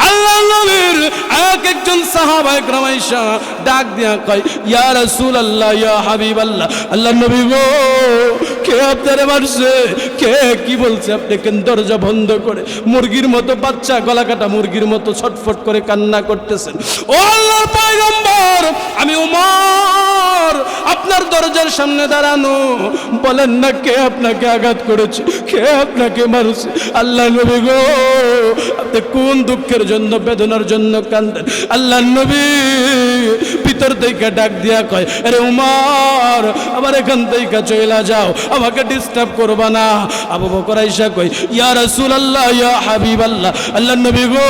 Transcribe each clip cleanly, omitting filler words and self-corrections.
আল্লাহর নবীর একজন সাহাবায়ে কেরাম আয়েশা ডাক দিয়া কয়, ইয়া রাসূলুল্লাহ, ইয়া হাবিবাল্লাহ, আল্লাহর নবী গো, কে আপনারে মারছে? কে কি বলছে? আপনি কেন দরজা বন্ধ করে মুরগির মতো, বাচ্চা গলা কাটা মুরগির মতো ছটফট করে কান্না করতেছেন? ও আল্লাহর পয়গম্বর, আমি উমর আপনার দরজার সামনে দাঁড়ানো, বলেন না কে আপনাকে আঘাত করেছে, কে আপনাকে মারছে? আল্লাহর নবী গো, আপনি কোন দুঃখের জন্য, বেদনার জন্য কান্দেন? আল্লাহর নবী ভিতর থেকে ডাক দিয়া কয়, আরে উমর, আবার এখান থেকে চলে যাও, আমাকে ডিস্টার্ব করবা না। আবু বকর আয়েশা কয়, ইয়া রাসূলুল্লাহ, ইয়া হাবিবাল্লাহ, আল্লাহর নবী গো,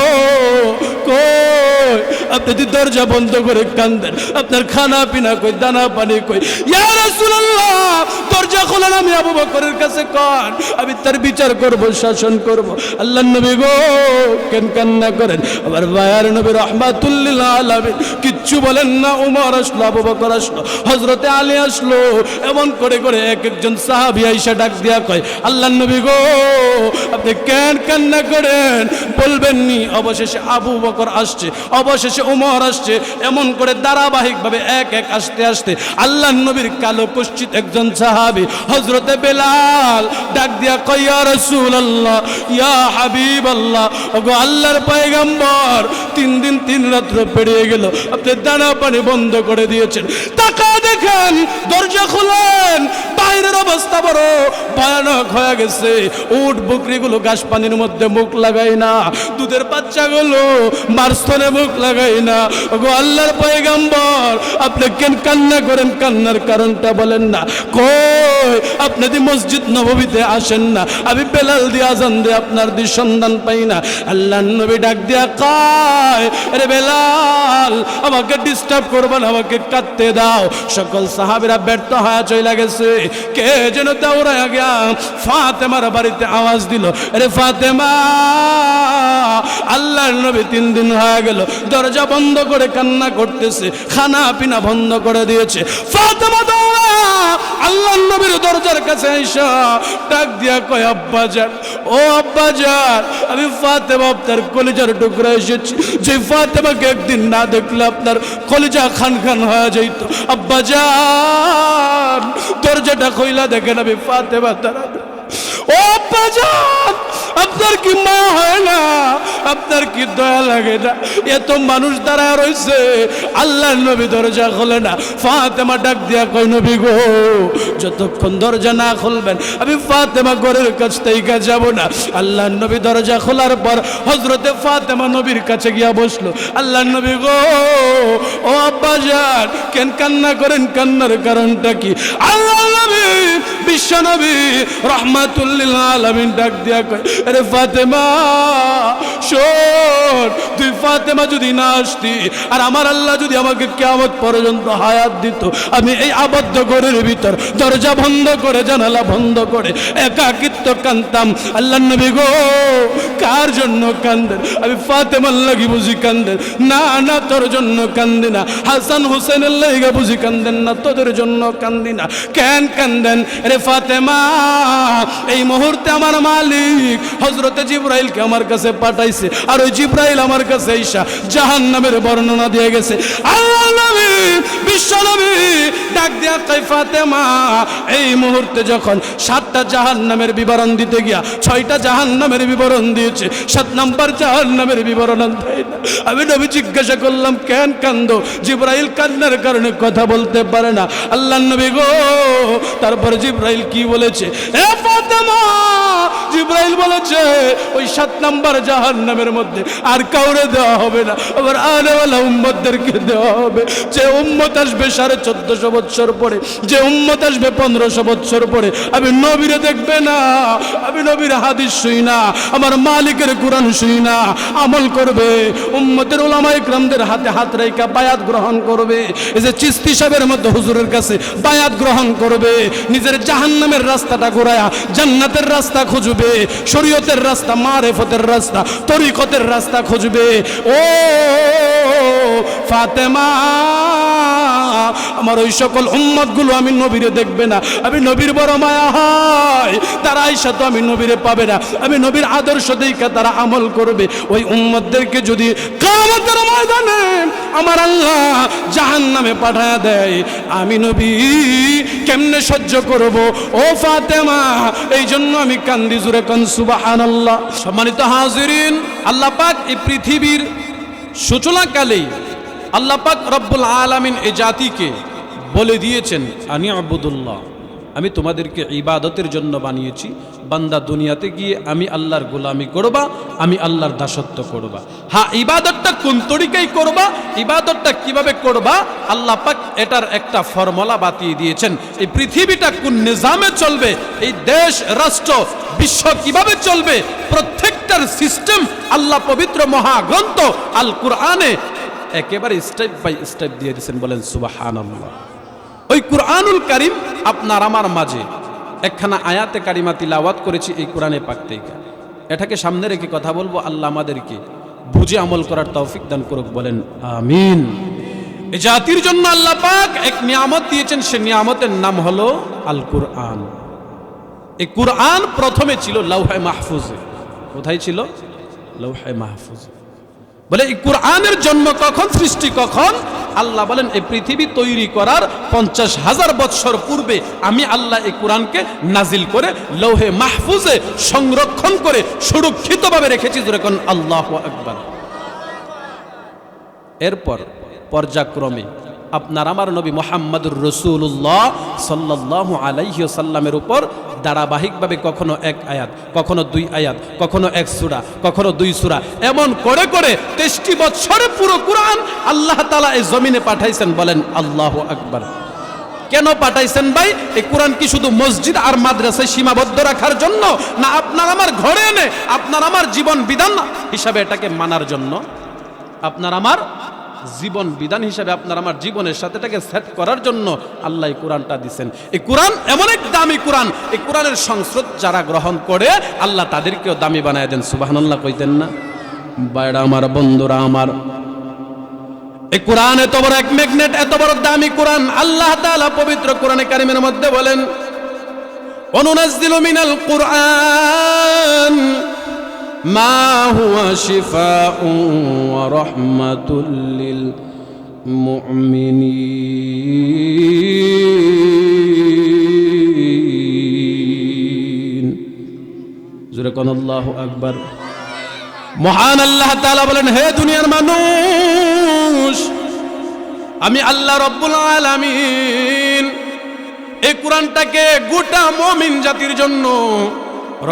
কই আপনি দরজা বন্ধ করে কান্দেন? আপনার খানা পিনা কই, দানা পানি কই? ইয়া রাসূলুল্লাহ, দরজা খোলেন, আমি আবু বকরের কাছে কন, আমি তার বিচার করব, শাসন করব। আল্লাহর নবী গো, কেন কান্না করেন? আবার মায়ার নবী রাহমাতুল লিল আলামিন কিচ্ছু বলেন না। উমর আসলো, আবু বকর আসলো, হযরতে আলী আসলো, এমন করে করে এক একজন সাহাবী আয়েশা ডাক দিয়া কয়, আল্লাহর নবী গো, আপনি কেন কান্না করেন? বলবেন নি? অবশেষে আবু বকর আসছে, অবশেষে উমর আসছে, এমন করে ধারাবাহিকভাবে এক এক আসতে আসতে আল্লাহর নবীর কালো কুচ্ছিত একজন সাহাবী হযরতে বেলাল ডাক দিয়া কয়, ইয়া রাসূলুল্লাহ, ইয়া হাবিবাল্লাহ, ওগো আল্লাহর পয়গম্বর, 3 দিন 3 রাত পেরিয়ে গেল, আপনি দানা পানি বন্ধ করে দিয়েছেন, টাকা দেখেন, দরজা খুলেন, বাইরের অবস্থা বড় ভয়ানক হয়ে গেছে। উট বকরিগুলো ঘাস পানির মধ্যে মুখ লাগাই না, দুধের বাচ্চাগুলো মারস্থনে মুখ লাগাই না। ওগো আল্লাহর পয়গম্বর, আপনি কেন কান্না করেন? কান্নার কারণটা বলেন না। কই আপনি দি মসজিদ নববীতে আসেন না? আমি বেলাল দিয়ে আজান দিয়ে আপনার দি সন্ধান পাই না। আল্লাহর নবী ডাক দিয়া কয়, আরে বেলাল, আমাকে ডিস্টার্ব করবেন, আমাকে কাঁদতে দাও। সকল সাহাবীরা ব্যর্থ হয়ে চলে গেছে। কে যেন দৌড়ায় গিয়া ফাতেমার বাড়িতে আওয়াজ দিল, আরে ফাতেমা, আল্লাহর নবী 3 দিন হয়ে গেল দরজা বন্ধ করে কান্না করতেছে, খানা পিনা বন্ধ করে দিয়েছে। ফাতেমা দৌড়া আল্লাহর নবীর দরজার কাছে আইসা ডাক দিয়া কয়, আব্বাজান, ও আব্বাজান, আমি ফাতেমা আপনার কলিজার টুকরা এসেছি, যে ফাতেমাকে একদিন না দেখলে আপনার কলিজা খান খান হয়ে যাইত। আব্বাজান, দরজাটা কইলা দেখেন, আমি ফাতেমা দাঁড়ানো। ও আব্বাজান, আপনার কি মা হয় না? আপনার কি দয়া লাগে না? এত মানুষ দাঁড়া রয়েছে, আল্লাহর নবী দরজা খোলে না। ফাতেমা ডাক দিয়া কয়, নবী গো, যতক্ষণ দরজা না খুলবেন আমি ফাতেমা ঘরের কাছ থেকে যাব না। আল্লাহর নবী দরজা খোলার পর হযরতে ফাতেমা নবীর কাছে গিয়া বসলো। আল্লাহর নবী গো, ও আব্বাজান, কেন কান্না করেন? কান্নার কারণটা কি? আল্লাহর নবী, বিশ্ব নবী রাহমাতুল লিল আলামিন ডাক দিয়া কয়, আরে ফাতেমা, শোন, তুই ফাতেমা যদি না আসতি, আর আমার আল্লাহ যদি আমাকে কিয়ামত পর্যন্ত হায়াত দিত, আমি এই আবদ্ধ ঘরের ভিতর দরজা বন্ধ করে, জানালা বন্ধ করে একাকিত্ব কাঁদতাম। আল্লাহর নবী গো, কার জন্য কান্দেন? আমি ফাতেমার লাগি বুঝি কান্দেন? না না, তোর জন্য কান্দি না। হাসান হুসেনের লাগি বুঝি কান্দেন না? তোদের জন্য কান্দি না। কেন কান্দেন? রে ফাতেমা, এই মুহূর্তে আমার মালিক হযরতে জিবরাইলকে আমার কাছে পাঠাইছে, আর ওই জিবরাইল আমার কাছে আইসা জাহান্নামের বর্ণনা দিয়ে গেছে। আল্লাহর নবী, বিশ্ব নবী ডাক দিয়া কয়, ফাতেমা, এই মুহূর্তে যখন 7টা জাহান্নামের বিবরণ দিতে গিয়া 6টা জাহান্নামের বিবরণ দিয়েছে, 7 নম্বর জাহান্নামের বিবরণ দেয় না। আমি নবী জিজ্ঞাসা করলাম, কেন কান্দো? জিবরাইল কান্নার কারণে কথা বলতে পারে না। আল্লাহর নবী গো, তারপর জিবরাইল কি বলেছে? এ ফাতেমা, জিবরাইল বলেছে ওই 7 নম্বর জাহান্নামের মধ্যে আর কাউরে দেওয়া হবে না, আবার আনেওয়ালা উম্মতদেরকে দেওয়া হবে। যে উম্মত আসবে 1450 বছর পরে, যে উম্মত আসবে 1500 বছর পরে, আমি নবীরে দেখবে না, আমি নবীর হাদিস শুই না, আমার মালিকের কোরআন শুই না, আমল করবে, উম্মতের উলামায়ে কিরামদের হাতে হাত রেখা বায়াত গ্রহণ করবে। এই যে চিশতি সাহেবের মধ্যে হুজুরের কাছে বায়াত গ্রহণ করবে, নিজের জাহান্নামের রাস্তাটা ঘুরায়া জান্নাতের রাস্তা খুঁজবে, শরীয়তের রাস্তা, মারেফতের রাস্তা, তরিকতের রাস্তা খুঁজবে। ও ফাতেমা, আমার ওই সকল উম্মতগুলো আমি নবীরে দেখবে না, আমি নবীর বড় মায়া হয়, তারা আইসা তো আমি নবীরে পাবে না, আমি নবীর আদর্শ দেখে তারা আমল করবে। ওই উম্মতদেরকে যদি কিয়ামতের ময়দানে আমার আল্লাহ জাহান্নামে পাঠায় দেয়, আমি নবী কেমনে সহ্য করব? ও ফাতেমা, এই জন্য আমি কান্দি, জুরে কান সুবহানাল্লাহ। সম্মানিত হাজিরিন, আল্লাহ পাক এই পৃথিবীর সূচনাকালেই আল্লাহ পাক রব্বুল আলামিন এই জাতিকে বলে দিয়েছেন, আনি আবুদুল্লাহ, আমি তোমাদেরকে ইবাদতের জন্য বানিয়েছি। বান্দা দুনিয়াতে গিয়ে আমি আল্লাহর গোলামি করবা, আমি আল্লাহর দাসত্ব করবা। হ্যাঁ, ইবাদতটা কোন তরিকায় করবা, ইবাদতটা কিভাবে করবা, আল্লাহ পাক এটার একটা ফর্মুলা বাতিয়ে দিয়েছেন। এই পৃথিবীটা কোন নিজামে চলবে, এই দেশ রাষ্ট্র বিশ্ব কিভাবে চলবে, প্রত্যেকটার সিস্টেম আল্লাহ পবিত্র মহাগ্রন্থ আল কুরআনে একেবারে স্টেপ বাই স্টেপ দিয়ে দিয়েছেন। বলেন সুবহানাল্লাহ। ওই কুরআনুল কারীম আপনার আমার মাঝে একখানা আয়াতে কারিমা তিলাওয়াত করেছি এই কোরআনে পাক থেকে। এটাকে সামনে রেখে কথা বলবো, আল্লাহ আমাদেরকে বুঝে আমল করার তৌফিক দান করুক। বলেন আমিন। এই জাতির জন্য আল্লাহ পাক এক নিয়ামত দিয়েছেন, সে নিয়ামতের নাম হলো আল কুরআন। এই কুরআন প্রথমে ছিল লাউহে মাহফুজে। কোথায় ছিল? লাউহে মাহফুজে। বলে এই কুরআনের জন্ম কখন, সৃষ্টি কখন? আল্লাহ বলেন এই পৃথিবী তৈরি করার 50,000 বৎসর পূর্বে আমি আল্লাহ এই কোরআনকে নাজিল করে লৌহে মাহফুজে সংরক্ষণ করে সুরক্ষিতভাবে রেখেছি। যখন আল্লাহু আকবার। এরপর পর্যায়ক্রমে আপনার আমার নবী মুহাম্মদুর রাসূলুল্লাহ সাল্লাল্লাহু আলাইহি ওয়াসাল্লামের উপর ধারাবাহিকভাবে কখনো এক আয়াত, কখনো 2 আয়াত, কখনো 1 সূরা, কখনো 2 সূরা, এমন করে করে 23 বছরে পুরো কুরআন আল্লাহ তাআলা এই জমিনে পাঠাইছেন। বলেন আল্লাহু আকবার। কেন পাঠাইছেন ভাই? এই কোরআন কি শুধু মসজিদ আর মাদ্রাসায় সীমাবদ্ধ রাখার জন্য, না আপনার আমার ঘরে এনে আপনার আমার জীবন বিধান হিসাবে এটাকে মানার জন্য? আপনার আমার জীবন বিধান হিসাবে আপনার আমার জীবনের সাথে এটাকে সেট করার জন্য আল্লাহ এই কোরআনটা দিয়েছেন। এই কোরআন এমন এক দামি কোরআন, এই কোরআনের সংস্রব যারা গ্রহণ করে আল্লাহ তাদেরকেও দামি বানায় দেন। সুবহানাল্লাহ কইতেন না? বাইরা আমার, বন্ধুরা আমার, এই কোরআন এত বড় এক ম্যাগনেট, এত বড় দামি কোরআন। আল্লাহ তাআলা পবিত্র কোরআনে কারিমের মধ্যে বলেন, অনুনাজ্জিলু মিনাল কুরআন মা হুয়া শিফাউন ওয়া রাহমাতুল লিল মুমিনিন। জোরে কোন আল্লাহু আকবার। মহান আল্লাহ তাআলা বলেন, হে দুনিয়ার মানুষ, আমি আল্লাহ রব্বুল আলামিন এই কোরআনটাকে গোটা মুমিন জাতির জন্য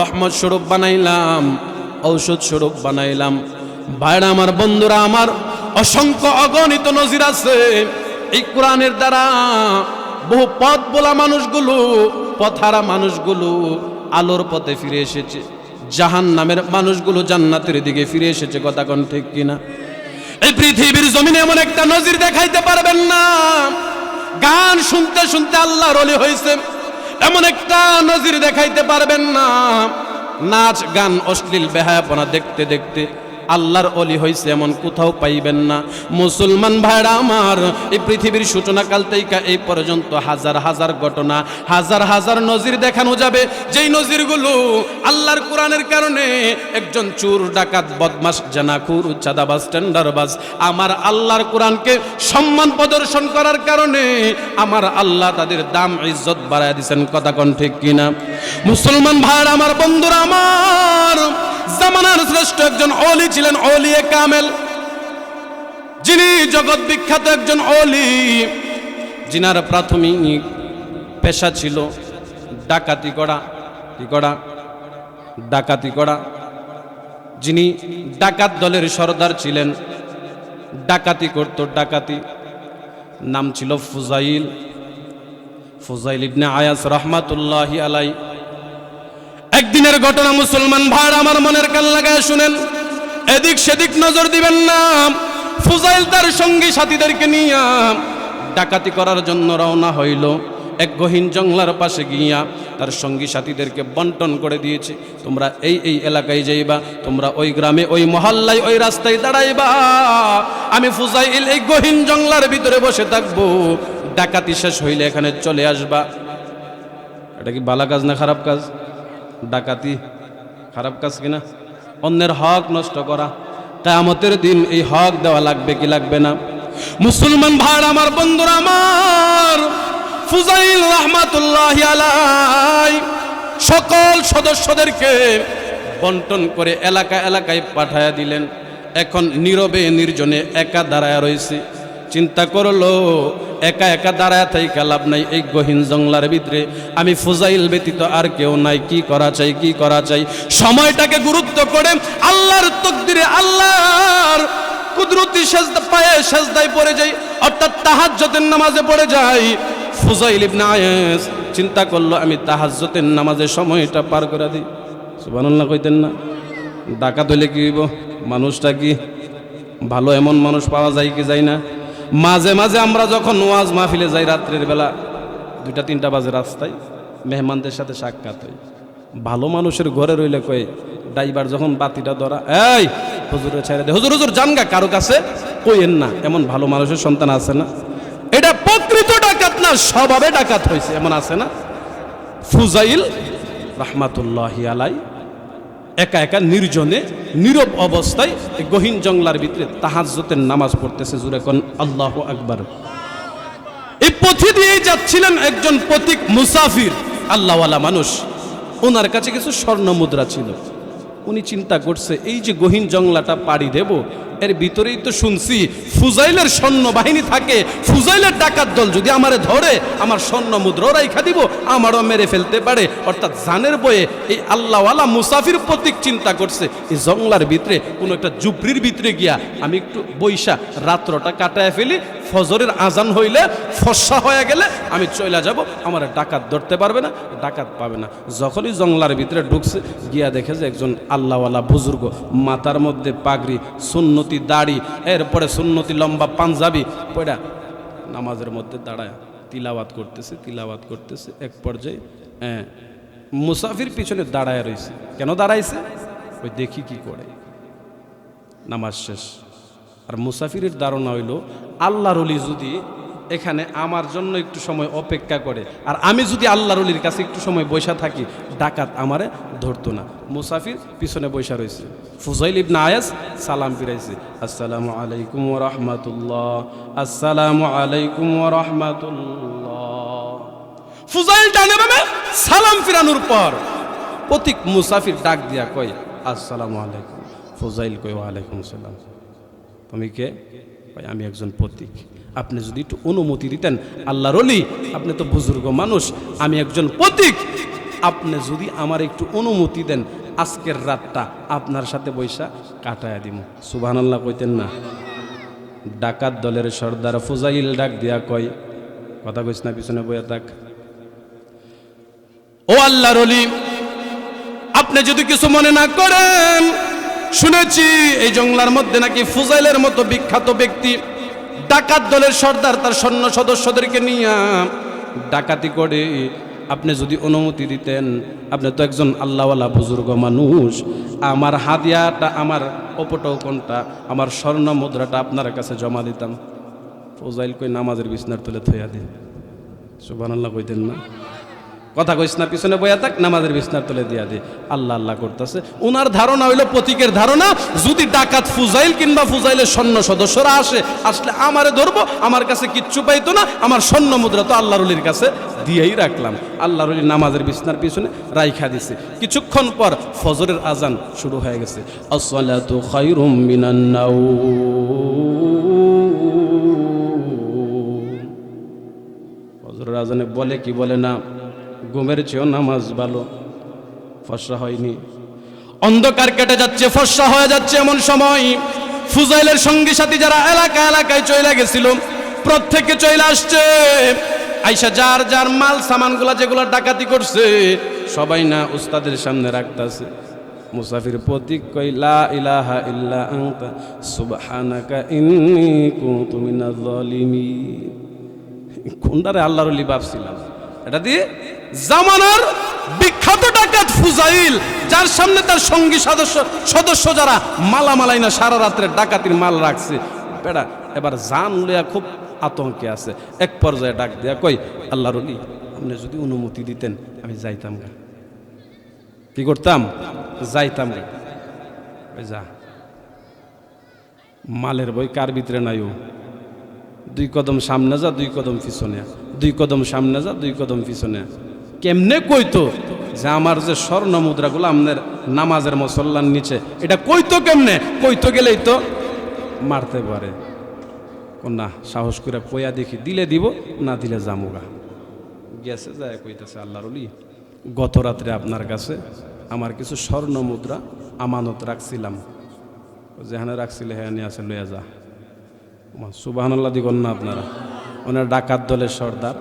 রহমত স্বরূপ বানাইলাম, ঔষধ স্বরূপ বানাইলাম। ভাইরা আমার, বন্ধুরা আমার, অসংখ্য অগণিত নজির আছে এই কোরআনের দ্বারা। বহু পথ বলা মানুষগুলো, পথহারা মানুষগুলো আলোর পথে ফিরে এসেছে, জাহান্নামের মানুষগুলো জান্নাতের দিকে ফিরে এসেছে। কথা কোন ঠিক কিনা? এই পৃথিবীর জমিনে এমন একটা নজির দেখাইতে পারবেন না, গান শুনতে শুনতে আল্লাহর ওলি হয়েছে, এমন একটা নজির দেখাইতে পারবেন না, নাচ গান অশ্লীল বেহায়াপনা দেখতে দেখতে আল্লাহর ওলি হইছে, এমন কোথাও পাইবেন না। মুসলমান ভাইরা আমার, এই পৃথিবীর সূচনাকাল থেকে এই পর্যন্ত হাজার হাজার ঘটনা, হাজার হাজার নজির দেখানো যাবে, যেই নজিরগুলো আল্লাহর কোরআনের কারণে একজন চোর, ডাকাত, বদমাশ, জানাখুর, চাঁদাবাজ, টেন্ডারবাজ আমার আল্লাহর কোরআনকে সম্মান প্রদর্শন করার কারণে আমার আল্লাহ তাদের দাম ইজ্জত বাড়ায় দিয়েছেন। কথা কোন ঠিক কিনা? মুসলমান ভাইরা আমার, বন্ধুরা আমার, জামানার শ্রেষ্ঠ একজন ওলি ছিলেন, ওলিয়ে কামেল, যিনি জগৎ বিখ্যাত একজন ওলি, যিনার প্রাথমিক পেশা ছিল ডাকাতি করা। কি করা? ডাকাতি করা। যিনি ডাকাত দলের সর্দার ছিলেন, ডাকাতি করত, ডাকাতি। নাম ছিল ফুজাইল, ফুজাইল ইবনে আয়াস রহমাতুল্লাহি আলাই। একদিনের ঘটনা মুসলমান ভাইরা আমার, মনের কান লাগায় শুনেন, এদিক সেদিক নজর দিবেন না। ফুজাইল তার সঙ্গী সাথীদেরকে নিয়ে ডাকাতি করার জন্য রওনা হইল। এক গহীন জঙ্গলার পাশে গিয়া তার সঙ্গী সাথীদেরকে বন্টন করে দিয়েছে, তোমরা এই এলাকায় যাইবা, তোমরা ওই গ্রামে ওই মহল্লায় ওই রাস্তায় দাঁড়াইবা, আমি ফুজাইল এই গহীন জঙ্গলার ভিতরে বসে থাকবো, ডাকাতি শেষ হইলে এখানে চলে আসবা। এটা কি ভালো কাজ না খারাপ কাজ? ডাকাতি খারাপ কাজ কিনা? অন্যের হক নষ্ট করা, কিয়ামতের দিন এই হক দেওয়া লাগবে কি লাগবে না? মুসলমান ভাই আমার, বন্ধুরা আমার, ফুজাইল রাহমাতুল্লাহি আলাইহি সকল সদস্যদেরকে বন্টন করে এলাকা এলাকায় পাঠায়া দিলেন। এখন নীরবে নির্জনে একা দাঁড়ায় রয়েছে। চিন্তা করলো একা একা দাঁড়ায় থাইকা লাভ নাই, এই গহীন জঙ্গলার ভিতরে আমি ফুজাইল ব্যতীত আর কেউ নাই, কি করা চাই, কি করা চাই? সময়টাকে গুরুত্ব করে আল্লাহর তকদিরে, আল্লাহর কুদরতি সেজদা পায়ে সেজদায় পড়ে যাই, অর্থাৎ তাহাজ্জুদের নামাজে পড়ে যাই। ফুজাইল ইবনে আয়াস চিন্তা করলো আমি তাহাজ্জুদের নামাজে সময়টা পার করে দিই। সুবহানাল্লাহ কইতেন না? ডাকাত হইলে কি হইব? মানুষটা কি ভালো এমন মানুষ পাওয়া যায় কি যায় না? মাঝে মাঝে আমরা যখন ওয়াজ মাহফিলে যাই রাত্রের বেলা 2-3 বাজে, রাস্তায় মেহমানদের সাথে সাক্ষাৎ হয়, ভালো মানুষের ঘরে রইলে কয় ড্রাইভার যখন বাতিটা ধরা, এই হুজুরে ছেড়ে দে, হুজুর হুজুর জানগা, কারো কাছে কইেন না। এমন ভালো মানুষের সন্তান আছে না? এটা প্রকৃত ডাকাত না, স্বভাবে ডাকাত হয়েছে, এমন আছে না? ফুজাইল রাহমাতুল্লাহি আলাইহি একা একা নির্জনে নীরব অবস্থায় গহীন জঙ্গলার ভিতরে তাহাজ্জুদের নামাজ পড়তেছে। জোরে কোন আল্লাহু আকবার। এই পথে দিয়ে যাচ্ছিলেন একজন পথিক মুসাফির, আল্লাহওয়ালা মানুষ। ওনার কাছে কিছু স্বর্ণ মুদ্রা ছিল। উনি চিন্তা করছে এই যে গহীন জঙ্গলাটা পাড়ি দেব, এর ভিতরেই তো শুনছি ফুজাইলের সৈন্য বাহিনী থাকে, ফুজাইলের ডাকাত দল যদি আমারে ধরে আমার স্বর্ণ মুদ্রা রাইখা দিব, আমারও মেরে ফেলতে পারে। অর্থাৎ জানের বয়ে এই আল্লাহওয়ালা মুসাফির প্রতীক চিন্তা করছে এই জঙ্গলার ভিতরে কোনো একটা জুবরির ভিতরে গিয়া আমি একটু বৈশা রাত্রটা কাটায় ফেলি, ফজরের আজান হইলে ফর্সা হয়ে গেলে আমি চলে যাব, আমার ডাকাত ধরতে পারবে না, ডাকাত পাবে না। যখনই জঙ্গলার ভিতরে ঢুকছে গিয়া দেখে যে একজন আল্লাহওয়ালা বুজুর্গ, মাথার মধ্যে পাগড়ি, সুন্নতি দাড়ি, এরপরে সুন্নতি লম্বা পাঞ্জাবি পয়ডা নামাজের মধ্যে দাঁড়ায় তিলাওয়াত করতেছে। এক পর্যায়ে মুসাফির পিছনে দাঁড়ায় রয়েছে। কেন দাঁড়াইছে? ওই দেখি কি করে। নামাজ শেষ। আর মুসাফিরের ধারণা হইল আল্লাহর ওলি যদি এখানে আমার জন্য একটু সময় অপেক্ষা করে, আর আমি যদি আল্লাহর ওলির কাছে একটু সময় বসা থাকি, ডাকাত আমারে ধরতো না। মুসাফির পিছনে বসা রয়েছে। ফুজাইল ইবনে আয়াস সালাম ফিরাইছে, আসসালামু আলাইকুম ওয়া রাহমাতুল্লাহ, আসসালামু আলাইকুম ওয়া রাহমাতুল্লাহ। ফুজাইল ডানে বামে সালাম ফিরানোর পর পথিক মুসাফির ডাক দিয়া কয় আসসালামু আলাইকুম। ফুজাইল কয় ওয়া আলাইকুম সালাম। তুমি কে? ভাই আমি একজন পথিক, আপনি যদি একটু অনুমতি দিতেন, আল্লাহর ওলি, আপনি তো বুজুর্গ মানুষ, আমি একজন পথিক, আপনি যদি আমার একটু অনুমতি দেন, আজকের রাতটা আপনার সাথে বৈশা কাটায়া দিব। সুবহানাল্লাহ কইতেন না? ডাকাত দলের সর্দার ফুজাইল ডাক দিয়া কয়, কথা কইস না, পিছনে বইয়া থাক, ও আল্লাহর ওলি, আপনি যদি কিছু মনে না করেন, শুনেছি এই জঙ্গলার মধ্যে নাকি ফুজাইলের মতো বিখ্যাত ব্যক্তি ডাকাত দলের সর্দার তার সৈন্য সদস্যদেরকে নিয়ে ডাকাতি করে। আপনি যদি অনুমতি দিতেন, আপনি তো একজন আল্লাহওয়ালা বুজুর্গ মানুষ, আমার হাদিয়াটা, আমার অপটকনটা, আমার স্বর্ণ মুদ্রাটা আপনার কাছে জমা দিতাম। ফুজাইল কই নামাজের বিছনার তুলে থইয়া দিন। সুবহানাল্লাহ কইতেন না? কথা কইস না, পিছনে বইয়া থাক, নামাজের বিছনার তুলে দিয়া দে। আল্লাহ আল্লাহ করতেছে। ওনার ধারণা হইল, প্রতীকের ধারণা, যদি ডাকাত ফুজাইল কিংবা ফুজাইলের সৈন্য সদস্যরা আসলে আমারে ধরবো, আমার কাছে কিচ্ছু পাইতো না, আমার স্বর্ণ মুদ্রা তো আল্লাহর ওলির কাছে দিয়েই রাখলাম। আল্লাহর ওলি নামাজের বিছনার পিছনে রাইখা দিছে। কিছুক্ষণ পর ফজরের আজান শুরু হয়ে গেছে। আসসালাতু খায়রুম মিনান নাওম। ফজরের আজানে বলে কি বলে না, ঘুমের চেয়েও নামাজ ভালো। ফর্সা হয়নি, অন্ধকার কেটে যাচ্ছে, ফর্সা হয়ে যাচ্ছে। এমন সময় ফুজাইলের সঙ্গী সাথী যারা এলাকায় চলে গেছিল, প্রত্যেকে চলে আসছে। আইসা যার যার মাল সামানগুলা যেগুলো ডাকাতি করছে সবাই না উস্তাদের সামনে রাখতেছে। মুসাফির প্রতীক কই লা ইলাহা ইল্লা আনতা সুবহানাকা ইন্নী কুনতু মিনাজ জালিমিন। কোনটারে আল্লাহর ওলি ভাবছিলাম, এটা দিয়ে জামানার বিখ্যাত ডাকাত ফুজাইল, যার সামনে তার সঙ্গী সদস্য যারা মালামালাই না সারা রাত্রে ডাকাতির মাল রাখছে, বেটা এবার জান লইয়া খুব আতঙ্কে আছে। এক পর্যায়ে ডাক দেয়া কই, আল্লাহর ওলি আপনি যদি অনুমতি দিতেন আমি যাইতাম গা। কি করতাম? যাইতাম গা। যা, মালের বই কার ভিতরে নাইও, 2 কদম সামনে যা 2 কদম পিছনে, 2 কদম সামনে যা 2 কদম পিছনে। কেমনে কইতো যে আমার যে স্বর্ণ মুদ্রাগুলো আপনার নামাজের মুসল্লার নিচে, এটা কইতো কেমনে? কইতো গেলেই তো মারতে পারে। না, সাহস করে কইয়া দেখি, দিলে দিব, না দিলে জামুগা। গেছে যায় কইতেছে, আল্লাহর ওলি গত রাত্রে আপনার কাছে আমার কিছু স্বর্ণ মুদ্রা আমানত রাখছিলাম, যেখানে রাখছিলে হ্যাঁ নিয়ে আসে লইয়া যা। সুবহানাল্লাহ দিগন না আপনারা? ওনার ডাকাত দলের সর্দার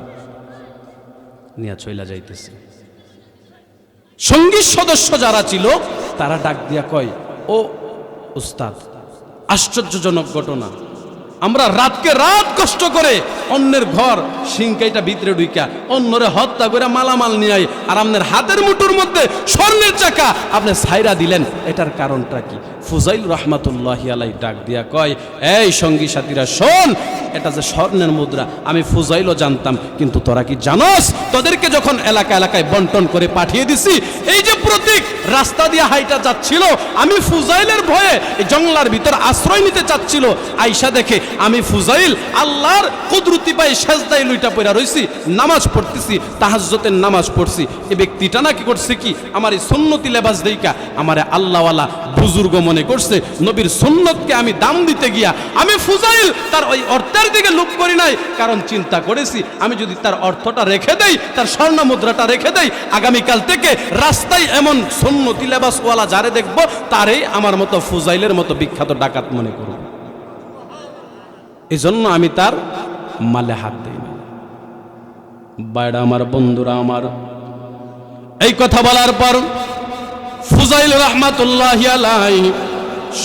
নিয়ে চইলা যাইতেছে। সঙ্গী সদস্য যারা ছিল তারা ডাক দিয়া কয়, ও উস্তাদ, আশ্চর্যজনক ঘটনা, আমরা রাতকে রাত কষ্ট করে অন্যের ঘর সিংকাইটা ভিতরে ঢুইকা অন্যরে হত্যা করে মালামাল নিয়ে আই, আর আপনার হাতের মুঠোর মধ্যে স্বর্ণের চাকা আপনি ছাইরা দিলেন, এটার কারণটা কি? ফুজাইল রহমাতুল্লাহি আলাইহি ডাক দিয়া কয়, এই সঙ্গী সাথীরা শোন, এটা যে স্বর্ণের মুদ্রা আমি ফুজাইলও জানতাম, কিন্তু তোরা কি জানোস তোদেরকে যখন এলাকা এলাকায় বন্টন করে পাঠিয়ে দিছি, এই যে প্রতীক রাস্তা দিয়ে হাইটা যাচ্ছিল, আমি ফুজাইলের ভয়ে এই জঙ্গলার ভিতর আশ্রয় নিতে চাচ্ছিল, আইসা দেখে আমি ফুজাইল আল্লাহর কুদরতি পায়ে সেজদায় লুইটা পড়া রইছি, নামাজ পড়তেছি, তাহাজ্জুদের নামাজ পড়ছি। এই ব্যক্তিটা নাকি করছে কি, আমার এই সুন্নতি লেবাস দেইকা আমারে আল্লাহওয়ালা বুজুর্গ মনে করছে, নবীর সুন্নতকে আমি দাম দিতে গিয়া আমি ফুজাইল তার ওই অর্থের দিকে লোভ করি নাই, কারণ চিন্তা করেছি আমি যদি তার অর্থটা রেখে দেই, তার স্বর্ণ মুদ্রাটা রেখে দেই, আগামীকাল থেকে রাস্তায় এমন সুন্নতি লেবাসওয়ালা যারে দেখব তারই আমার মতো ফুজাইলের মতো বিখ্যাত ডাকাত মনে করব। এই জন্য আমি তার মালে হাত দিই না। বাইরা আমার, বন্ধুরা আমার, এই কথা বলার পর ফুজাইল রাহমাতুল্লাহি আলাইহি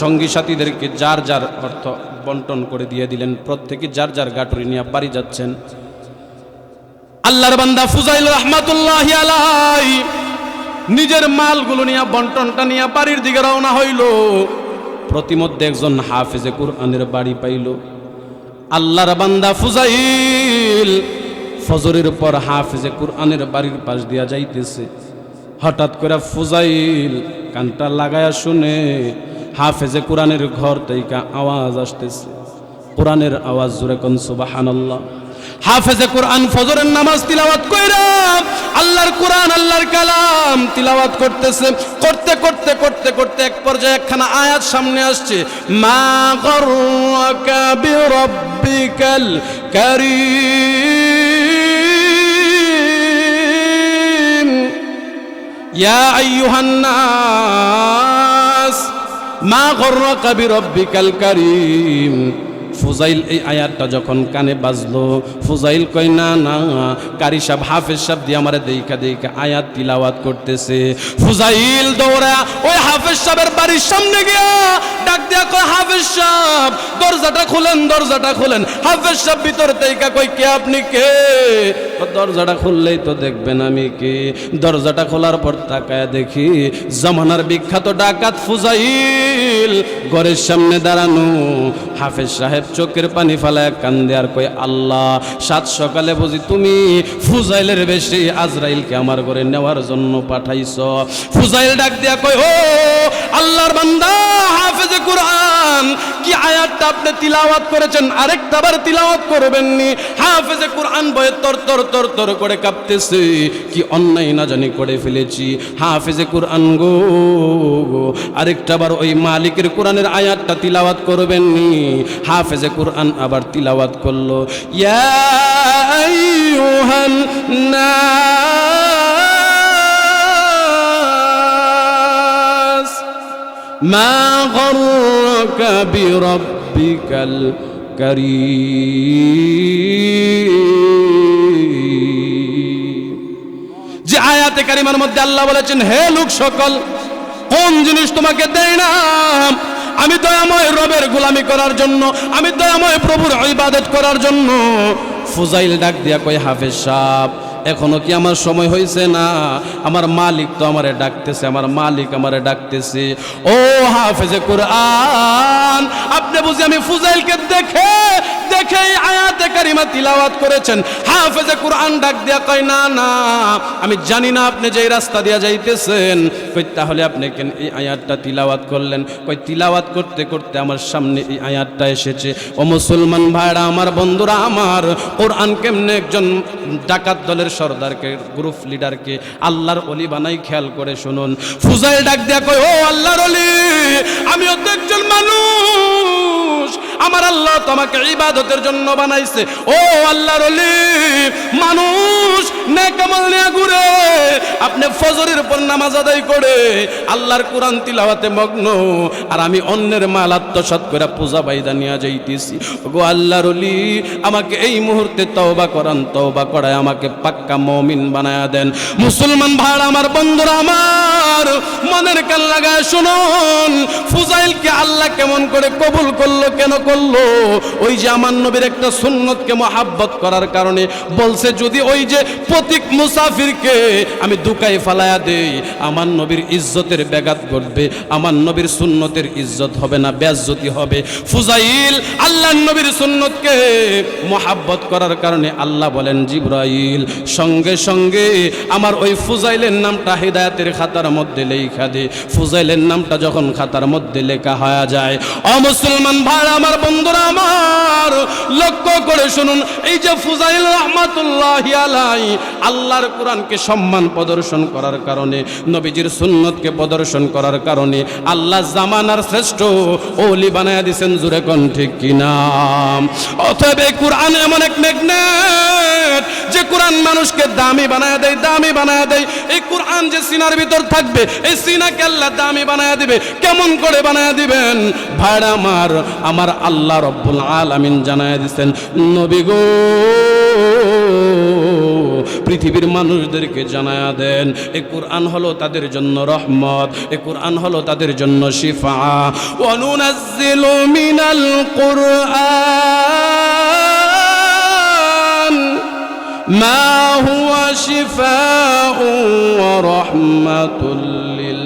সঙ্গী সাথীদেরকে যার যার অর্থ বন্টন করে দিয়ে দিলেন, প্রত্যেকে যার যার গাটুরি নিয়ে বাড়ি যাচ্ছেন। আল্লাহর বান্দা ফুজাইল রাহমাতুল্লাহি আলাইহি নিজের মালগুলো নিয়ে বন্টনটা নিয়ে বাড়ির দিকে রওনা হইল। প্রতিমধ্যে একজন হাফেজে কুরআনের বাড়ি পাইল। আল্লাহর বান্দা ফুজাইল ফজরের পর হাফেজে কুরআনের বাড়ির পাশ দিয়া যাইতেছে। হঠাৎ করে ফুজাইল কানটা লাগায়া শুনে হাফেজে কুরআনের ঘর থেকে আওয়াজ আসতেছে, কোরআনের আওয়াজ, জোরে কোন সুবহানাল্লাহ। হাফেজে কুরআন ফজরের নামাজ তিলাওয়াত কইরা আল্লাহর কুরআন, আল্লাহর কালাম তিলাওয়াত করতেছে। করতে করতে করতে করতে এক পর্যায়ে একখানা আয়াত সামনে আসছে, মা গররাকা বিরাব্বিকাল কারীম ইয়া আইয়ুহান নাস মা গররাকা বিরাব্বিকাল কারীম। ফুজাইল এই আয়াতটা যখন কানে বাজলো, ফুজাইল কয়, না না, কারি সাহেব হাফেজ সাহেব দিয়ে আমারে দেইখা দেইখা আয়াত তিলাওয়াত করতেছে। ফুজাইল দৌড়া ওই হাফেজ সাহেবের বাড়ির সামনে গিয়া ডাক দিয়া কয়, হাফেজ সাহেব দরজাটা খুলেন, দরজাটা খুলেন। হাফেজ সাহেব ভিতর থেকে কই, কে আপনি কে? দরজাটা খুললেই তো দেখবেন আমি কে। দরজাটা খোলার পর তাকায় দেখি জামানার বিখ্যাত ডাকাত ফুজাইল ঘরের সামনে দাঁড়ানো। হাফেজ সাহেব চোখের পানি ফালায় কান্দে আর কই, আল্লাহ, সাত সকালে বুঝি তুমি ফুজাইলের বেশি আজরাইলকে আমার ঘরে নেওয়ার জন্য পাঠাইছ। ফুজাইল ডাক দিয়া কই, ও আল্লাহর বান্দা হাফেজে কুরআন, কি আয়াতটা আপনি তিলাওয়াত করেছেন আরেকটা বার তিলাওয়াত করবেননি? হাফেজে কুরআন ভয়ে তর তর তর তর করে কাঁপতেছে, কি অন্যায় না জানি করে ফেলেছি। হাফেজে কুরআন গো, আরেকটা বার ওই মালিকের কোরআনের আয়াতটা তিলাওয়াত করবেননি? হাফেজে কুরআন আবার তিলাওয়াত করলো, ইয়া আইয়ুহান নাস মা গররাকা বিরাব্বিকাল কারীম। যে আয়াতে কারিমার মধ্যে আল্লাহ বলেছেন, হে লোক সকল, কোন জিনিস তোমাকে দেয় না? আমি দয়াময় রবের গোলামি করার জন্য, আমি দয়াময় প্রভুর ইবাদত করার জন্য। ফুজাইল ডাক দিয়া কই, হাফেজ সাহেব এখনো কি আমার সময় হয়েছে না? আমার মালিক তো আমারে ডাকতেছে, আমার মালিক আমারে ডাকতেছে। ও হাফেজে কোরআন, আপনি বুঝি আমি ফুজাইলকে দেখে দেখে আয়াতে কারিমা তিলাওয়াত করেছেন? হাফেজে কোরআন ডাক দিয়া কয় না না, আমি জানি না আপনি যেই রাস্তা দিয়া যাইতেছেন। কই তাহলে আপনি কেন এই আয়াতটা তিলাওয়াত করলেন? কই তিলাওয়াত করতে করতে আমার সামনে এই আয়াতটা এসেছে। ও মুসলমান ভাইরা আমার, বন্ধুরা আমার, কোরআন কেমনে একজন ডাকাত দলের সর্দারকে, গ্রুপ লিডারকে আল্লাহর ওলি বানাই খেয়াল করে শুনুন। ফুজাইল ডাক দিয়া কয়, ও আল্লাহর ওলি, আমিও তো একজন মানুষ, আমার আল্লাহ তো আমাকে ইবাদতের জন্য বানাইছে। ও আল্লাহর ওলি, মানুষ নেক আমল নিয়ে ঘুরে, আপনি ফজরের পর নামাজ আদায় করে আল্লাহর কোরআন তিলাওয়াতে মগ্ন, আর আমি অন্যের মাল আত্মসাৎ করে পূজা বাইদা নিয়ে যাইতেছি। গো আল্লাহর ওলি, আমাকে এই মুহূর্তে তওবা করান, তওবা করায় আমাকে পাক্কা মুমিন বানায়া দেন। মুসলমান ভাইরা আমার, বন্ধুরা আমার, মনের কান লাগায় শুনুন, ফুজাইলকে আল্লাহ কেমন করে কবুল করলো, কেন করলো? ওই যে আমার নবীর একটা সুন্নতকে মহাব্বত করার কারণে বলছে, যদি ওই যে প্রতীক মুসাফিরকে আমি দুকায় ফালায়া দেই, আমার নবীর ইজ্জতের ব্যাঘাত ঘটবে, আমার নবীর সুন্নতের ইজ্জত হবে না, বেজ্জতি হবে। ফুজাইল আল্লাহর নবীর সুন্নতকে মহাব্বত করার কারণে আল্লাহ বলেন, জিবরাইল সঙ্গে সঙ্গে আমার ওই ফুজাইলের নামটা হিদায়াতের খাতার মধ্যে লেখা দে। ফুজাইলের নামটা যখন খাতার মধ্যে লেখা হয়ে যায়, অমুসলমান ভাই আমার, বন্ধুরা আমার, লক্ষ্য করে শুনুন, এই যে ফুজাইল রাহমাতুল্লাহি আলাইহি আল্লাহর কোরআনকে সম্মান প্রদর্শন করার কারণে, নবীজির সুন্নতকে প্রদর্শন করার কারণে আল্লাহ জামানার শ্রেষ্ঠ ওলি বানায়া দিয়েছেন। জোরে কোন ঠিক কিনা? অতএব এই কোরআন এমন এক ম্যাগনেট যে কোরআন মানুষকে দামি বানায়া দেয়, দামি বানায়া দেয়। এই কোরআন যে সিনার ভিতর থাকবে, এই সিনাকে আল্লাহ দামি বানায়া দিবে। কেমন করে বানায়া দিবেন ভাইরা আমার? আমার আল্লাহ রব্বুল আলামিন জানায়া দিয়েছেন, নবী গো পৃথিবীর মানুষদেরকে জানায়া দেন, এই কোরআন হলো তাদের জন্য রহমত, এই কোরআন হলো তাদের জন্য শিফা। ওয়া নুনাজ্জিলু মিনাল কুরআন মা হুয়া শিফাউ ওয়া রাহমাতুল লিল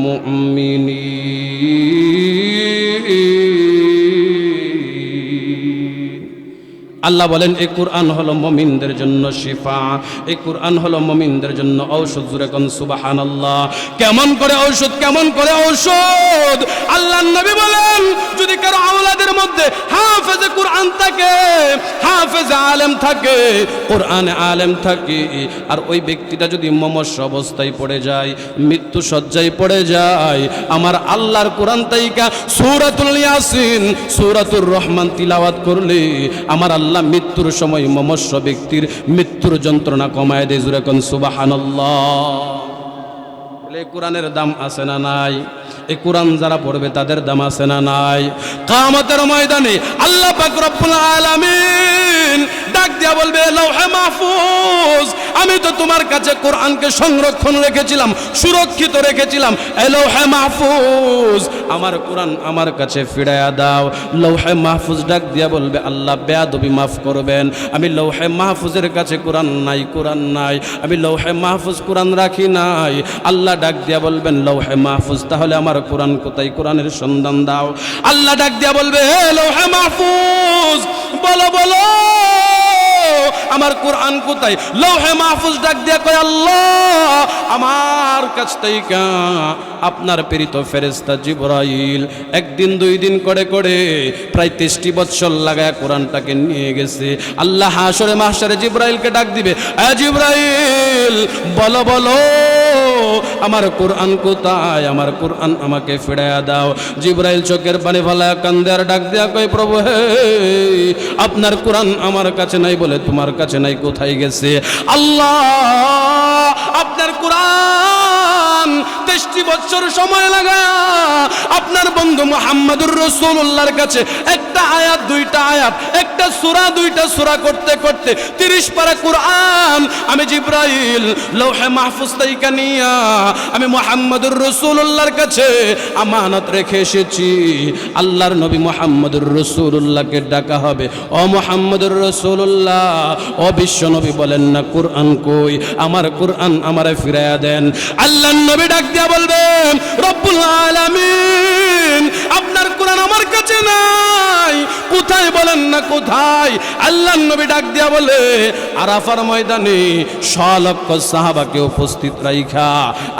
মুমিনিন। আল্লাহ বলেন, এই কোরআন হলো মুমিনদের জন্য শিফা, এই কোরআন হলো মুমিনদের জন্য ঔষধ। জোরে কোন সুবহানাল্লাহ। কেমন করে ঔষধ? কেমন করে ঔষধ? আল্লাহর নবী বলেন, যদি কারো আওলাদের মধ্যে হাফেজে কোরআন থাকে, হাফেজে আলেম থাকে, কোরআনে আলেম থাকে, আর ওই ব্যক্তিটা যদি মমস্য অবস্থায় পড়ে যায়, মৃত্যু সজ্জায় পড়ে যায়, আমার আল্লাহর কোরআন তাইকা সূরাতুল ইয়াসিন, সূরাতুর রহমান তিলাওয়াত করলে আমার আল্লাহ মৃত্যুর সময় মমস্য ব্যক্তির মৃত্যুর যন্ত্রণা কমায় দেয়। জোরে কোন সুবহানাল্লাহ। এই কোরআনের দাম আছে না নাই? এই কোরআন যারা পড়বে তাদের দাম আছে না নাই? কিয়ামতের ময়দানে আল্লাহ পাক রব্বুল আলামিন ডাক দিয়া বলবে, লৌহে মাহফুজ, আমি তো তোমার কাছে কোরআনকে সংরক্ষণ রেখেছিলাম, সুরক্ষিত রেখেছিলাম, এই লৌহে মাহফুজ আমার কোরআন আমার কাছে ফিরাইয়া দাও। লৌহে মাহফুজ ডাক দিয়া বলবে, আল্লাহ বেয়াদবি মাফ করবেন, আমি লৌহে মাহফুজের কাছে কোরআন নাই, কোরআন নাই, আমি লৌহে মাহফুজ কোরআন রাখি নাই। আল্লাহ ডাক দিয়া বলবেন, লৌহে মাহফুজ তাহলে আমার কোরআন কোথায়? কোরআনের সন্ধান দাও। আল্লাহ ডাক দিয়া বলবে, হে লৌহে মাহফুজ, বলো বলো আমার কোরআন কোথায়? লৌহে মাহফুজ ডাক দিয়া কয়, আল্লাহ আমার কাছ থেকে আপনার প্রেরিত ফেরেশতা জিবরাইল একদিন দুই দিন করে করে প্রায় 23 বছর লাগায় কোরআনটাকে নিয়ে গেছে। আল্লাহ হাসরে মাহশরে জিবরাইলকে ডাক দিবে, এ জিবরাইল বলো বলো আমার কোরআন কোথায়? আমার কোরআন আমাকে ফিরাইয়া দাও। জিবরাইল চোখের পানি ফেলায় কান্দে আর ডাক দেয়া কয়, প্রভু হে, আপনার কোরআন আমার কাছে নাই বলে তোমার কাছে নাই, কোথায় গেছে? আল্লাহ আপনার কোরআন 23 বছর সময় লাগা আপনার বন্ধু মুহাম্মদুর রাসূলুল্লাহর কাছে একটা আয়াত দুইটা আয়াত, একটা সূরা দুইটা সূরা করতে করতে 30 পারা কোরআন আমি জিবরাইল লৌহে মাহফুজ থেকে নিয়া আমি মুহাম্মদুর রাসূলুল্লাহর কাছে আমানত রেখে এসেছি। আল্লাহর নবী মুহাম্মদুর রাসূলুল্লাহকে ডাকা হবে, ও মুহাম্মদুর রাসূলুল্লাহ, ও বিশ্ব নবী বলেন না কুরআন কই, আমার কুরআন আমারে ফিরায়া দেন। আল্লাহর নবী ডাক দিয়া বলবেন, রব্বুল আলামিন আপনার কুরআন আমার কাছে নাই, কোথায় বলেন না কোথায়? আল্লাহর নবী ডাক দিয়া বলে, আরাফার ময়দানে 100 লক্ষ সাহাবাকে উপস্থিত রাইখা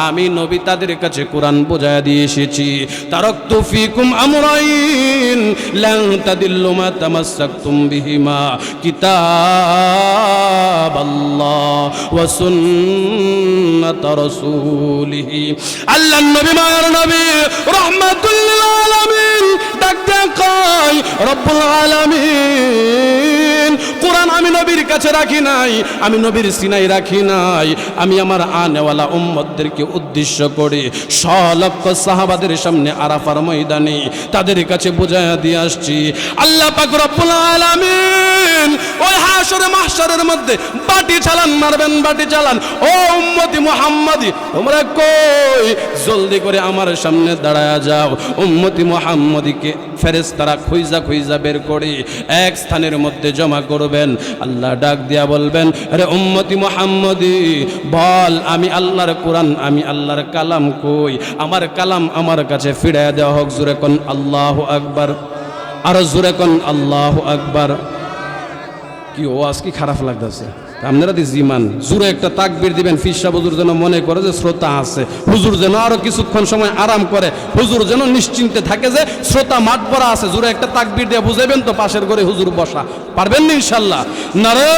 আমি নবী তাদের কাছে কোরআন বোঝায়া দিয়ে এসেছি। তারাকতু ফিকুম আমরাইন লান তাদিল্লু মা তামাসসাকতুম বিহিমা কিতাবাল্লাহ ওয়া সুন্নাত রাসূলিহি। আল্লাহর নবী মায়ের নবী রাহমাতুল লিল আলামিন ডাক দেয়া কয়, রব্বুল আলামিন কোরআন আমি নবীর কাছে রাখি নাই, আমি নবীর সিনায় রাখি নাই, আমি আমার আনেওয়ালা উম্মতদেরকে উদ্দেশ্য করে 100 লক্ষ সাহাবাদের সামনে আরাফার ময়দানে তাদের কাছে বোঝায়া দিয়ে আসছি। আল্লাহ পাক রব্বুল আলামিন ওই হাশরে মাহশরের মধ্যে বাটি চালান মারবেন, বাটি চালান, ও উম্মতি মুহাম্মাদি তোমরা কই, জলদি করে আমার সামনে দাঁড়ায়া যাও। উম্মতি মুহাম্মাদিকে ফেরেশতারা খুঁজা খুঁজা বের করে এক স্থানের মধ্যে জমা করবেন। আল্লাহ ডাক দিয়া বলবেন, আরে উম্মতি মুহাম্মাদি বল, আমি আল্লাহর কোরআন, আমি আল্লাহর কালাম কই, আমার কালাম আমার কাছে ফিরাইয়া দেওয়া হোক। জোরে কোন আল্লাহু আকবার, আর জোরে কোন আল্লাহু আকবার। কি ওয়াজ কি খারাপ লাগতেছে? আপনারা জিমান জোরে একটা তাকবীর দিবেন, ফিরসা হুজুর যেন মনে করে যে শ্রোতা আছে, হুজুর যেন আরো কিছুক্ষণ সময় আরাম করে, হুজুর যেন নিশ্চিন্তে থাকে যে শ্রোতা মাঠ ভরা আছে। জোরে একটা তাকবীর দিয়ে বুঝাইবেন তো পাশের ঘরে হুজুর বসা, পারবেন না ইনশাআল্লাহ? নারে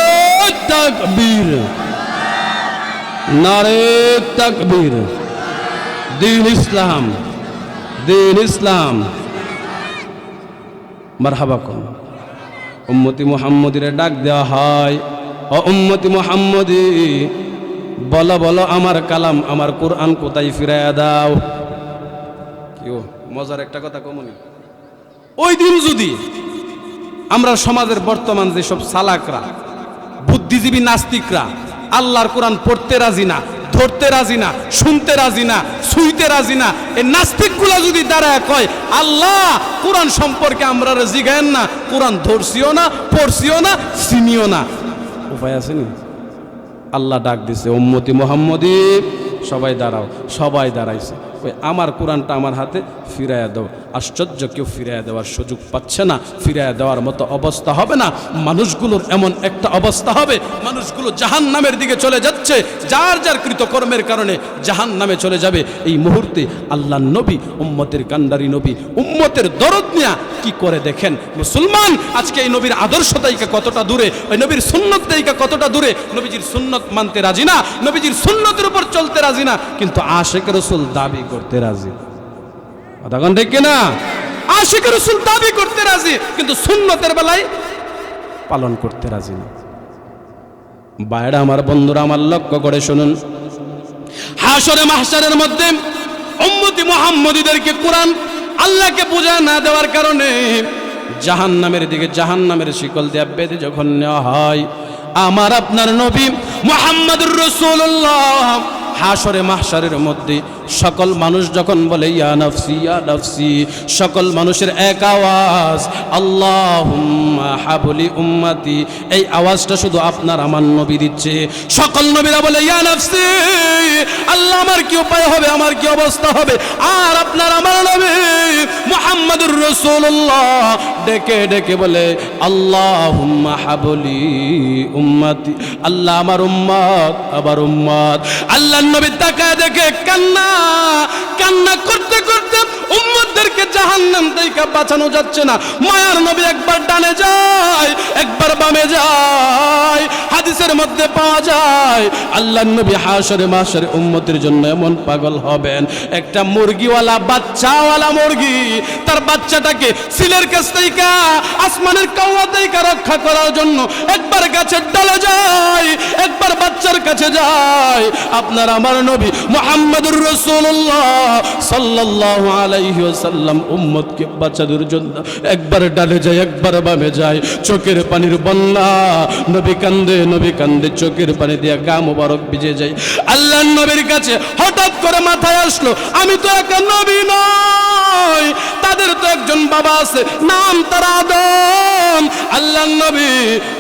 তাকবীর, নারে তাকবীর, দ্বীন ইসলাম, দ্বীন ইসলাম, মারহাবা কোন। উম্মতি মুহাম্মদিরে ডাক দেওয়া হয়, ও উম্মতি মুহাম্মদি বলো বলো আমার কালাম, আমার কোরআন কোথায় ফিরাইয়া দাও। কি মজার একটা কথা কমনি, ওই দিন যদি আমরা সমাজের বর্তমান যেসব চালাকরা বুদ্ধিজীবী নাস্তিকরা আল্লাহর কোরআন পড়তে রাজি না, ধরতে রাজি না, শুনতে রাজি না, ছুঁইতে রাজি না, এই নাস্তিকগুলা যদি দাঁড়ায় কয় আল্লাহ কোরআন সম্পর্কে আমরা জিগায়েন না, কোরআন ধরছিও না, পড়ছিও না, চিনিও না, উপায় আছে নি? আল্লাহ ডাক দিছে, উম্মতি মুহাম্মদি সবাই দাঁড়াও। সবাই দাঁড়াইছে, ওই আমার কোরআনটা আমার হাতে ফিরাইয়া দাও। আশ্চর্য, কেউ ফিরাইয়া দেওয়ার সুযোগ পাচ্ছে না, ফিরাইয়া দেওয়ার মতো অবস্থা হবে না। মানুষগুলোর এমন একটা অবস্থা হবে, মানুষগুলো জাহান্নামের দিকে চলে যাচ্ছে, যার যার কৃতকর্মের কারণে জাহান্নামে চলে যাবে। এই মুহূর্তে আল্লাহর নবী, উম্মতের কান্ডারি নবী, উম্মতের দরদ নিয়া কি করে দেখেন মুসলমান আজকে এই নবীর আদর্শ তাইকা কতটা দূরে, ওই নবীর সুন্নত তাইকা কতটা দূরে। নবীজির সুন্নত মানতে রাজি না, নবীজির সুন্নতের উপর চলতে রাজি না, কিন্তু আশিক রাসূল দাবি করতে রাজি। তখন ঠিক না? আশিক রাসূল দাবি করতে রাজি, কিন্তু সুন্নতের বেলায় পালন করতে রাজি না। বাইরে আমার বন্ধুরা আমার লক্ষ্য করে শুনুন, হাশরে মাহশরের মধ্যে উম্মতি মুহাম্মদীদেরকে কোরআন আল্লাহকে বুঝায় না দেওয়ার কারণে জাহান্নামের দিকে, জাহান্নামের শিকল দিয়ে বেঁধে যখন নেওয়া হয়, আমার আপনার নবী মুহাম্মদুর রাসূলুল্লাহ হাশরে মাহশরের মধ্যে সকল মানুষ যখন বলে ইয়া নাফসি ইয়া নাফসি, সকল মানুষের এক আওয়াজ আল্লাহুম্মা হাবলি উম্মতি, এই আওয়াজটা শুধু আপনার আমার নবী দিচ্ছে। সকল নবীরা বলে ইয়া নাফসি, আল্লাহ আমার কি উপায় হবে, আমার কি অবস্থা হবে। আর আপনার আমার নবী মুহাম্মদুর রাসূলুল্লাহ ডেকে ডেকে বলে আল্লাহুম্মা হাবলি উম্মতি, আল্লাহ আমার উম্মত, আবার উম্মত। আল্লাহর নবী তাকায় দেখে কান্না কান্না করতে করতে উম্মতদেরকে জাহান্নাম থেকে বাঁচানো যাচ্ছে না। মায়ার নবী একবার ডানে যায়, একবার বামে যায়। হাদিসের মধ্যে পাওয়া যায় আল্লাহর নবী হাশরে মাহশরে উম্মতের জন্য এমন পাগল হবেন, একটা মুরগিওয়ালা বাচ্চাওয়ালা মুরগি তার বাচ্চাটাকে সিলের কাছ থেকে, আসমানের কাওয়া থেকে রক্ষা করার জন্য একবার গাছের ডালে যায়, একবার বাচ্চার কাছে যায়। আপনার আমার নবী মুহাম্মদুর রাসূলুল্লাহ সাল্লাল্লাহু আলাইহি ওয়াসাল্লাম উম্মতকে বাঁচানোর জন্য একবার ডালে যায়, একবার বামে যায়। চোখের পানির বন্যা, নবী কান্দে, নবী নবী কান্দে, চোখের পানি দিয়া গা মোবারক ভিজে যায়। আল্লাহর নবীর কাছে হঠাৎ করে মাথায় আসলো, আমি তো একটা নবী নই, তাদের তো একজন বাবা আছে, নাম তার আদম। আল্লাহর নবী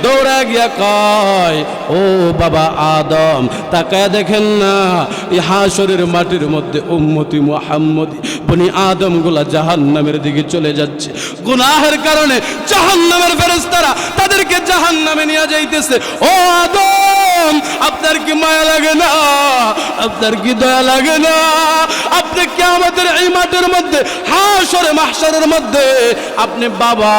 দৌড়া গিয়া কয়, ও বাবা আদম, তাকায় দেখেন না এই হাশরের মাটির মধ্যে উম্মতি মুহাম্মদী বনি আদম গুলা জাহান্নামের দিকে চলে যাচ্ছে। গুনাহের কারণে জাহান্নামের ফেরেশতারা তাদেরকে জাহান্নামে নিয়ে যাইতেছে। ও আদম, আপনার কি মায়া লাগে না? আপনার কি দয়া লাগে না? আপনি কি আমাদের এই মাঠের মধ্যে হাশরে মাহশরের মধ্যে আপনি বাবা,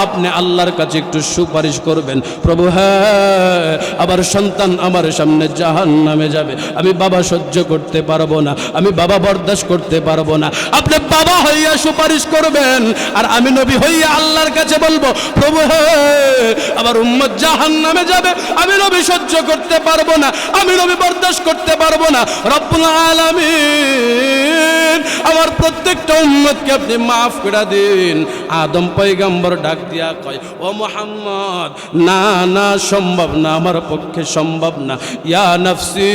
আপনি আল্লাহর কাছে একটু সুপারিশ করবেন, প্রভু হ্যাঁ আবার সন্তান আমার সামনে জাহান্নামে যাবে, আমি বাবা সহ্য করতে পারবো না, আমি বাবা বরদাস্ত করতে পারবো না। আপনি বাবা হইয়া সুপারিশ করবেন আর আমি নবী হইয়া আল্লাহর কাছে বলবো, প্রভু হ্যাঁ আবার উম্মত জাহান্নামে যাবে, আমি নবী সহ্য করতে পারবো না, আমি নবী বরদাস্ত করতে পারবো না। রব্বুল আলামিন আমার প্রত্যেকটা উম্মতকে আপনি মাফ করে দিন। আদম পয়গম্বর ডাক দিয়া কয়, ও মুহাম্মদ, না না সম্ভব না, আমার পক্ষে সম্ভব না। ইয়া নফসি,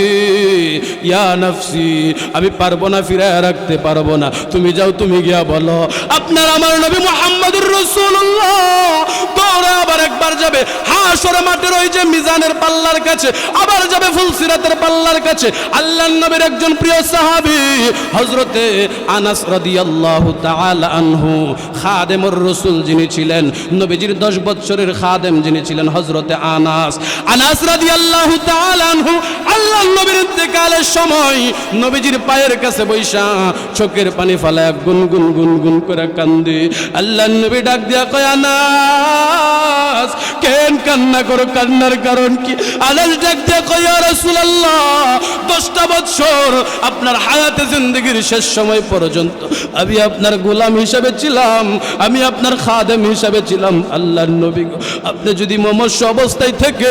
ইয়া নফসি, আমি পারবো না, ফিরায় রাখতে পারবো না, তুমি যাও, তুমি গিয়া বলো আপনার আমার নবী মুহাম্মদুর রাসূলুল্লাহ দৌড়ে আবার একবার যাবে হাশরের মাঠের ওই যে মিজানের পাল্লার কাছে, আবার যাবে ফুলসিরাতের পাল্লার কাছে। আল্লাহর নবীর একজন প্রিয় সাহাবী হযরতে আনাস রাদিয়াল্লাহু তাআলা আনহু, খাদেমুর রাসূল যিনি ছিলেন, নবীজির 10 বছরের খাদেম যিনি ছিলেন হযরতে আনাস, আনাস রাদিয়াল্লাহু তাআলা আনহু আল্লাহর নবীর ইন্তেকালের সময় নবীজির পায়ের কাছে বৈশা চোখের পানি ফালায় গুনগুন গুনগুন করে কান্দে। আল্লাহর নবী ডাক দিয়া কয়, আনাস কেন কান্না করো, কান্নার কারণ কি? আনাস ডাক দিয়া কয়, ইয়া রাসূলুল্লাহ 10টা বছর আপনার হায়াতে জিন্দেগির শেষ সময় পর্যন্ত আমি আপনার গোলাম হিসাবে ছিলাম, আমি আপনার খাদেম হিসাবে ছিলাম। আল্লাহর নবী গো, আপনি যদি মমস্য অবস্থায় থেকে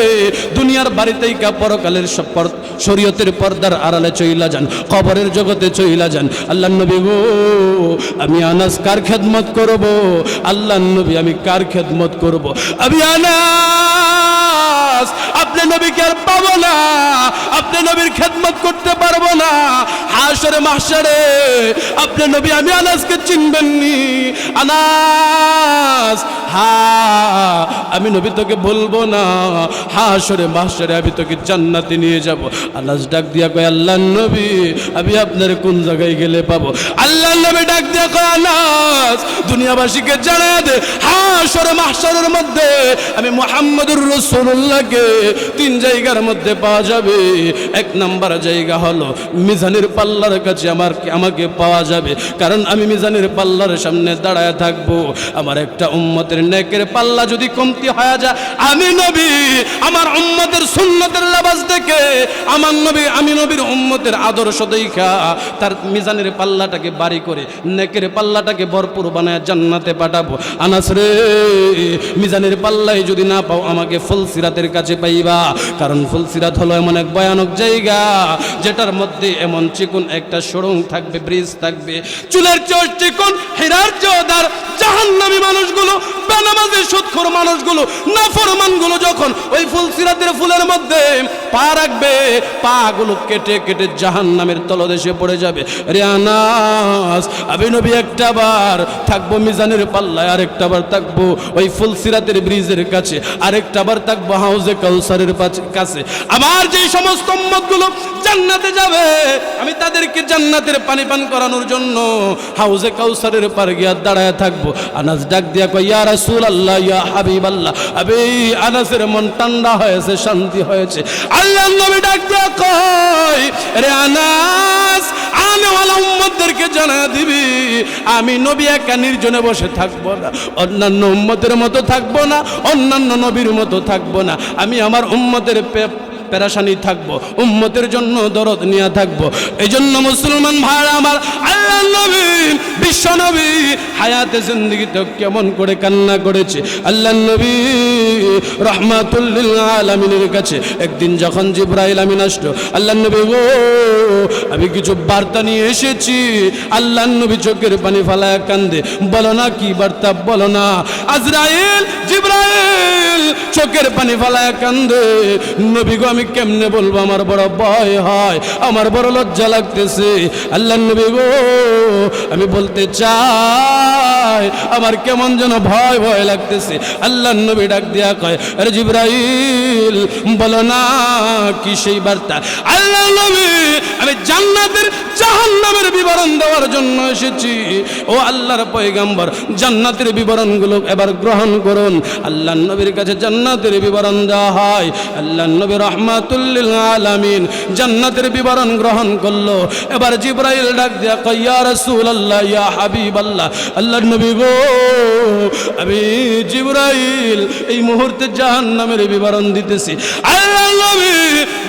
দুনিয়ার বাড়িতেই কা পরকালের শরীয়তের পর্দার আড়ালে চইলা যান, কবরের জগতে চইলা যান, আল্লাহর নবী গো আমি আনাস কার খেদমত করব? আল্লাহর নবী আমি কার খেদমত করব? আমি আনাস আপনি নবীকে আর পাবো না, আপনি নবীর খেদমত করতে পারবো না। হাশরে মাহশরে আপনি নবী আমি আনাসকে চিনবেন নি। আনাস হ্যাঁ আমি নবী তোকে বলবো না, হাশরে মাহশরে আমি তোকে জান্নাতে নিয়ে যাব। আনাস ডাক দিয়া কয়, আল্লাহর নবী আমি আপনার কোন জায়গায় গেলে পাবো? আল্লাহর নবী ডাক দিয়া কয়, আনাস দুনিয়াবাসীকে জানায় দে হাশরে মাহশরের মধ্যে আমি মুহাম্মদুর রাসূলুল্লাহকে 3 জায়গার মধ্যে পাওয়া যাবে। 1 নাম্বার জায়গা হলো মিজানের পাল্লার কাছে আমাকে পাওয়া যাবে, কারণ আমি মিজানের পাল্লার সামনে দাঁড়ায় থাকবো। আমার একটা উম্মতের নেকের পাল্লা যদি কমতি হয়ে যায়, আমি নবী আমার উম্মতের সুন্নতের লেবাস দেখে আমার নবী আমি নবীর উম্মতের আদর্শ দেখা তার মিজানের পাল্লাটাকে বাড়ি করে নেকের পাল্লাটাকে ভরপুর বানায় জান্নাতে পাঠাবো। আনাস রে মিজানের পাল্লাই যদি না পাও আমাকে ফুলসিরাতের কাছে পাইবা, কারণ ফুলসিরাত হলো এমন এক ভয়ানক জায়গা যেটার মধ্যে এমন চিকন একটা সুড়ঙ্গ থাকবে, ব্রিজ থাকবে, চুলের চোর চিকন, হীরার চোদার জাহান্নামী মানুষগুলো, বেনামাজি সুদখোর মানুষগুলো, নাফরমানগুলো যখন ওই ফুলসিরাতের ফুলের মধ্যে পা রাখবে, পা গুলো কেটে কেটে জাহান্নামের তলদেশে পড়ে যাবে। রে আনাস আমি নবী একটা বার থাকবো মিজানের পাল্লায়, আরেকটা বার থাকবো ওই ফুলসিরাতের ব্রিজের কাছে, আরেকটা বার থাকবো হাউজে কাউসারের কাছে। আমার যে সমস্ত উম্মতগুলো জান্নাতে যাবে আমি তাদেরকে জান্নাতের পানি পান করানোর জন্য হাউজে কাউসারের পার গিয়া দাঁড়ায় থাকবো। আনাস ডাক দিয়া কয়, ইয়া রাসূলুল্লাহ ইয়া হাবিবাল্লাহ। আবে আনাসের মন ঠান্ডা হয়েছে, শান্তি হয়েছে। আল্লাহর নবী ডাক দিয়া কয়, রে আনাস আনেওয়ালা উম্মতদেরকে জানা দিবি আমি নবী একা নির্জনে বসে থাকবো না, অন্যান্য উম্মতের মতো থাকবো না, অন্যান্য নবীর মতো থাকবো না। আমি আমার উম্মতের পেরেশানি থাকবো, উম্মতের জন্য দরদ নিয়ে থাকবো। এই জন্য মুসলমান ভাইরা আমার, আল্লাহর নবী বিশ্ব নবী হায়াতে জিন্দেগিতে কেমন করে কান্না করেছে। আল্লাহর নবী রাহমাতুল লিল আলামিনের কাছে একদিন যখন জিবরাইল আমিন আসলো, আল্লাহর নবী গো আমি কিছু বার্তা নিয়ে এসেছি। আল্লাহর নবী চোখের পানি ফেলায় কান্দে, বলো না কি বার্তা, বলো না। আজরাইল জিবরাইল চোখের পানি ফেলায় কান্দে, নবী গো আমি কেমনে বলবো, আমার বড় ভয় হয়, আমার বড় লজ্জা লাগতেছে। আল্লাহর নবী গো আমি বলতে চাই, আমার কেমন যেন ভয় ভয় লাগতেছে। আল্লাহর নবী ডাক দিয়া কয়, আরে জিবরাইল বলো না কি সেই বার্তা। আল্লাহর নবী আমি জান্নাতের জাহান্নামের বিবরণ দেওয়ার জন্য এসেছি। ও আল্লাহর পয়গম্বর জান্নাতের বিবরণগুলো এবার গ্রহণ করুন। আল্লাহর নবীর কাছে জান্নাতের বিবরণ দেওয়া হয়। আল্লাহর নবী রাহমাতুল লিল আলামিন জান্নাতের বিবরণ গ্রহণ করলো। এবার জিবরাইল ডাক দিয়া কয়, ইয়া রাসূলুল্লাহ ইয়া হাবিবাল্লাহ, আল্লাহর নবী গো আমি জিবরাইল এই মুহূর্তে জাহান্নামের বিবরণ দিতেছি। আল্লাহর নবী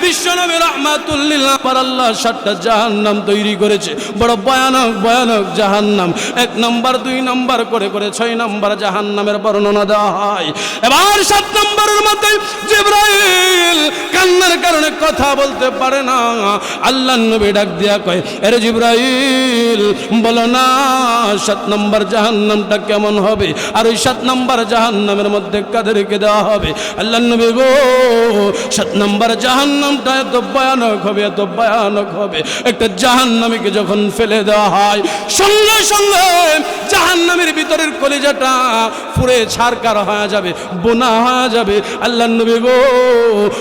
বিশ্বনবী রাহমাতুল লিল আলামিন আল্লাহ 7টা জাহান্নাম তৈরি করেছে, বড় ভয়ানক ভয়ানক জাহান্নাম। 1 নম্বর 2 নম্বর করে করে 6 নম্বর জাহান্নামের বর্ণনা দেওয়া হয়। এবার 7 নম্বরের মধ্যে জিবরাইল কান্নার কারণে কথা বলতে পারে না। আল্লাহর নবী ডাক দিয়া কয়, আরে জিবরাইল বলো না 7 নম্বর জাহান্নামটা কেমন হবে, আর ওই 7 নম্বর জাহান্নামের মধ্যে কাদেরকে দেওয়া হবে। আল্লাহর নবী গো 7 নম্বর জাহান্নামটা এত ভয়ানক হবে, এত ভয়ানক হবে, একটা জাহান্নামীকে যখন ফেলে দেওয়া হয় সঙ্গে সঙ্গে জাহান্নামের ভিতরের কলিজাটা পুড়ে ছারকার হয়ে যাবে, বোনা হয়ে যাবে। আল্লাহর নবী গো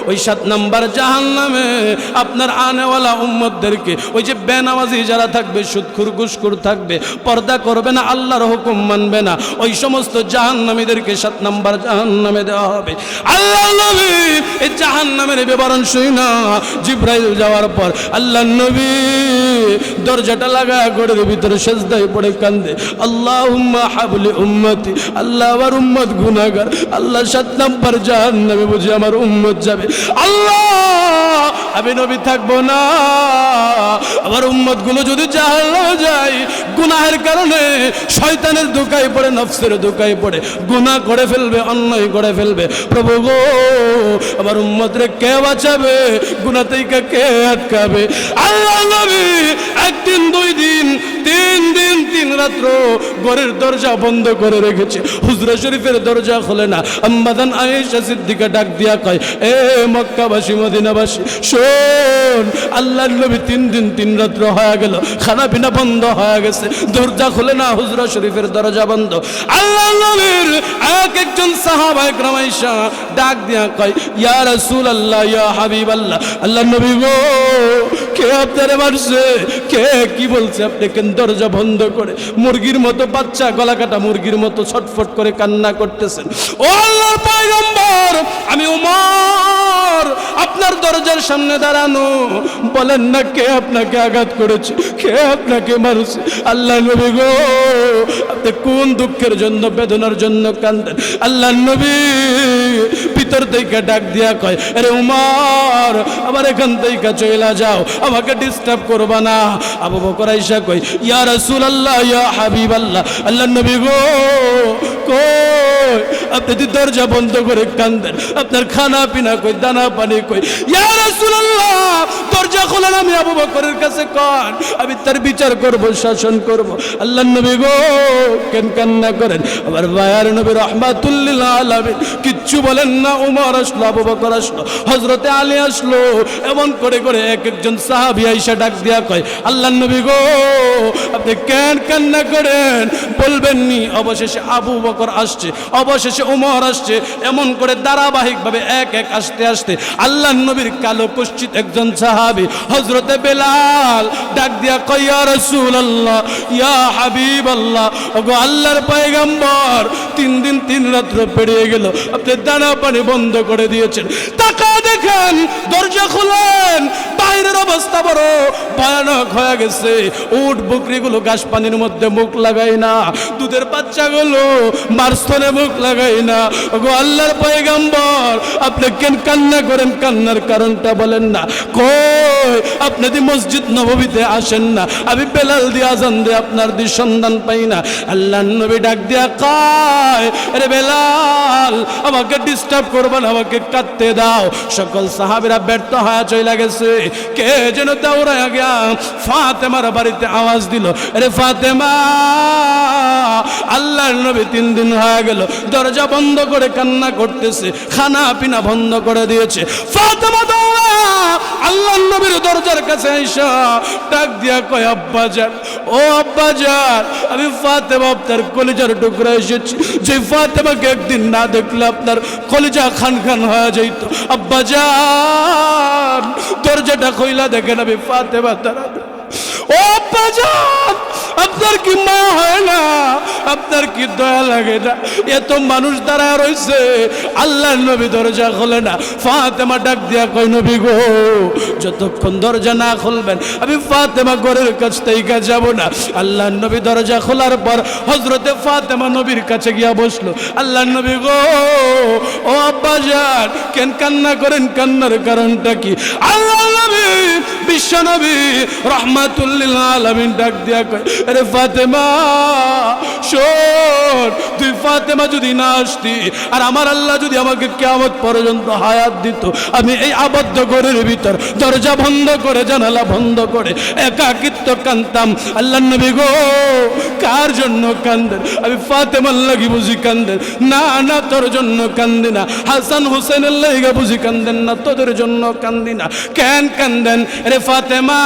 ওই 7 নম্বর জাহান্নামে আপনার আনেওয়ালা উম্মতদেরকে, ওই যে বেনামাজি যারা থাকবে, সুদখোর ঘুষখোর থাকবে, পর্দা করবে না, আল্লাহর হুকুম মানবে না, ওই সমস্ত জাহান্নামীদেরকে 7 নম্বর জাহান্নামে দেওয়া হবে। আল্লাহর নবী এই জাহান্নামের বিবরণ শুই না জিবরাইল যাওয়ার পর আল্লাহর নবী দরজাটা লাগা ঘরের ভিতরে সেজদায় পড়ে কান্দে, আল্লাহুম্মা হাবলি উম্মতি, আল্লাহ আমার উম্মত গুনাহগার, আল্লাহ 7 নম্বর জাহান্নামে বুঝি আমার উম্মত যাবে, আল্লাহ আমি নবী থাকবো না, আমার উম্মত গুলো যদি জাহান্নামে যায় গুনাহের কারণে, শয়তানের ধোঁকায় পড়ে, নফসের ধোঁকায় পড়ে গুনাহ করে ফেলবে, অন্যায় করে ফেলবে, প্রভু গো আমার উম্মতরে কে বাঁচাবে, গুনাহ থেকে কে আটকাবে। আল্লাহ নবী 1 দিন 2 দিন 3 দিন 3 রাত্র ঘরের দরজা বন্ধ করে রেখেছে, হুজরা শরীফের দরজা খোলে না। আম্মাদান আয়েশা সিদ্দিকা ডাক দিয়া কয়, এ মক্কাবাসী মদিনাবাসী শোন, আল্লাহর নবী 3 দিন 3 রাত্র হয়ে গেল, খানা পিনা বন্ধ হয়ে গেছে, দরজা খোলে না, হুজরা শরীফের দরজা বন্ধ। আল্লাহর নবীর একজন সাহাবায়ে কেরাম আয়েশা ডাক দিয়া কয়, ইয়া রাসূলুল্লাহ ইয়া হাবিবাল্লাহ, আল্লাহর নবী গো কে আপনারে মারছে, কে কি বলছে, আপনি কেন দরজা বন্ধ করে মুরগির মতো, বাচ্চা গলা কাটা মুরগির মতো ছটফট করে কান্না করতেছেন। ও আল্লাহর পয়গম্বর আমি উমর আপনার দরজার সামনে দাঁড়ানো, বলেন না কে আপনাকে আঘাত করেছে, কে আপনাকে মারছে। আল্লাহ নবী গো আপনি কোন দুঃখের জন্য, বেদনার জন্য কান্দেন। আল্লাহ নবী ভিতর থেকে ডাক দিয়া কয়, আরে উমর আবার এখান থেকে চলে যাও, আমাকে ডিস্টার্ব করবা না। আবু বকর আয়েশা কয়, ইয়া রাসূলুল্লাহ ইয়া হাবিবাল্লাহ, আল্লাহর নবী গো কই আপনি দরজা বন্ধ করে কান্দেন, আপনার খানা পিনা কই, দানা পানি কই। ইয়া রাসূলুল্লাহ দরজা খোলেন, আমি আবু বকরের কাছে কন, আমি তার বিচার করব, শাসন করব। আল্লাহর নবী গো কেন কান্না করেন। আমার ভাইয়ার নবী রাহমাতুল লিল আলামিন কিচ্ছু বলেন না। উমর আসলো, আবু বকর আসলো, হযরতে আলী আসলো, এমন করে করে এক একজন সাহাবী আয়েশা ডাক দিয়া কয়, আল্লাহর নবী গো আপনি কেন কান্না করেন, বলবেন নি। অবশেষে আবু বকর আসছে, অবশেষে উমর আসছে, এমন করে ধারাবাহিকভাবে এক এক আসতে আসতে আল্লাহর নবীর কালো কুচ্ছিত একজন সাহাবী হযরতে বেলাল ডাক দিয়া কয়, ইয়া রাসূলুল্লাহ ইয়া হাবিবাল্লাহ, ওগো আল্লাহর পয়গম্বর 3 দিন 3 রাত পেরিয়ে গেল, আপনি দানা পানি বন্ধ করে দিয়েছেন, তাকা দেখেন দরজা খুলেন, বাইরের অবস্থা বড় ভয়ানক হয়ে গেছে। উট বকরিগুলো ঘাস পানির মধ্যে মুখ লাগাই না, দুধের বাচ্চাগুলো মারস্থলে মুখ লাগাই না। ওগো আল্লাহর পয়গম্বর, আপনি কেন কান্না করেন? কান্নার কারণটা বলেন না। কই আপনি দি মসজিদ নববীতে আসেন না? আমি বেলাল দিয়ে আজান দিয়ে আপনার দি সন্ধান পাই না। আল্লাহর নবী ডাক দিয়া কয়, আরে বেলাল, আমাকে ডিস্টার্ব করবেন, আমাকে কাঁদতে দাও। সকল সাহাবীরা ব্যর্থ হয়ে চলে গেছে। কে যেন দৌড়ায় গিয়া ফাতেমার বাড়িতে আওয়াজ দিল, আরে ফাতেমা, আল্লাহর নবী 3 দিন হয়ে গেল দরজা বন্ধ করে কান্না করতেছে, খানা পিনা বন্ধ করে দিয়েছে। ফাতেমা দৌড়া আল্লাহর নবীর দরজার কাছে আইসা ডাক দিয়া কয়, আব্বাজান, ও আব্বাজান, আমি ফাতেমা আপনার কলিজার টুকরা এসেছি। যে ফাতেমাকে একদিন না দেখলে আপনার কলিজা খান খান হয়ে যাইত। আব্বাজান, দরজাটা কইলা দেখেন আমি ফাতেমা তারা। ও আব্বাজান, আপনার কি মা হয় না? আপনার কি দয়া লাগে না? এত মানুষ দাঁড়া রয়েছে, আল্লাহর নবী দরজা খোলে না। ফাতেমা ডাক দিয়া কই, নবী গো, যতক্ষণ দরজা না খুলবেন আমি ফাতেমা ঘরের কাছ থেকে যাব না। আল্লাহর নবী দরজা খোলার পর হযরতে ফাতেমা নবীর কাছে গিয়া বসলো। আল্লাহর নবী গো, ও আব্বাজান, কেন কান্না করেন? কান্নার কারণটা কি? আল্লাহর নবী বিশ্ব নবী রাহমাতুল লিল আলামিন ডাক দিয়া কয়, আরে ফাতেমা শোন, তুই ফাতেমা যদি না আসতি আর আমার আল্লাহ যদি আমাকে কিয়ামত পর্যন্ত হায়াত দিত, আমি এই আবদ্ধ ঘরের ভিতর দরজা বন্ধ করে জানালা বন্ধ করে একাকিত্ব কাঁদতাম। আল্লাহর নবী গো, কার জন্য কান্দেন? আমি ফাতেমার লাগি বুঝি কান্দেন? না না, তোর জন্য কান্দি না। হাসান হুসেনের লাগি বুঝি কান্দেন না? তোদের জন্য কান্দি না। কেন কান্দেন? রে ফাতেমা,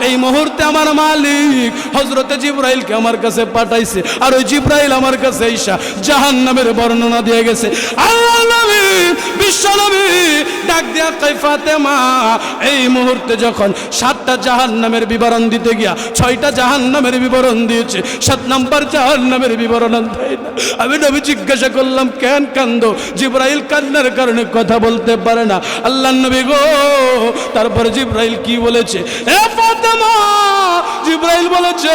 এই মুহূর্তে আমার মালিক হযরতে জিবরাইলকে আমার কাছে পাঠাইছে, আর ওই জিবরাইল আমার কাছে আইসা জাহান্নামের বর্ণনা দিয়ে গেছে। আল্লাহর নবী বিশ্ব নবী ডাক দিয়া কয়, ফাতেমা, এই মুহূর্তে যখন 7টা জাহান্নামের বিবরণ দিতে গিয়া 6টা জাহান্নামের বিবরণ দিয়েছে, 7 নম্বর জাহান্নামের বিবরণ দেয় না। আমি নবী জিজ্ঞাসা করলাম, কেন কান্দো? জিবরাইল কান্নার কারণে কথা বলতে পারে না। আল্লাহর নবী গো, তারপর জিবরাইল কি বলেছে? এ ফাতেমা, জিবরাইল বলেছে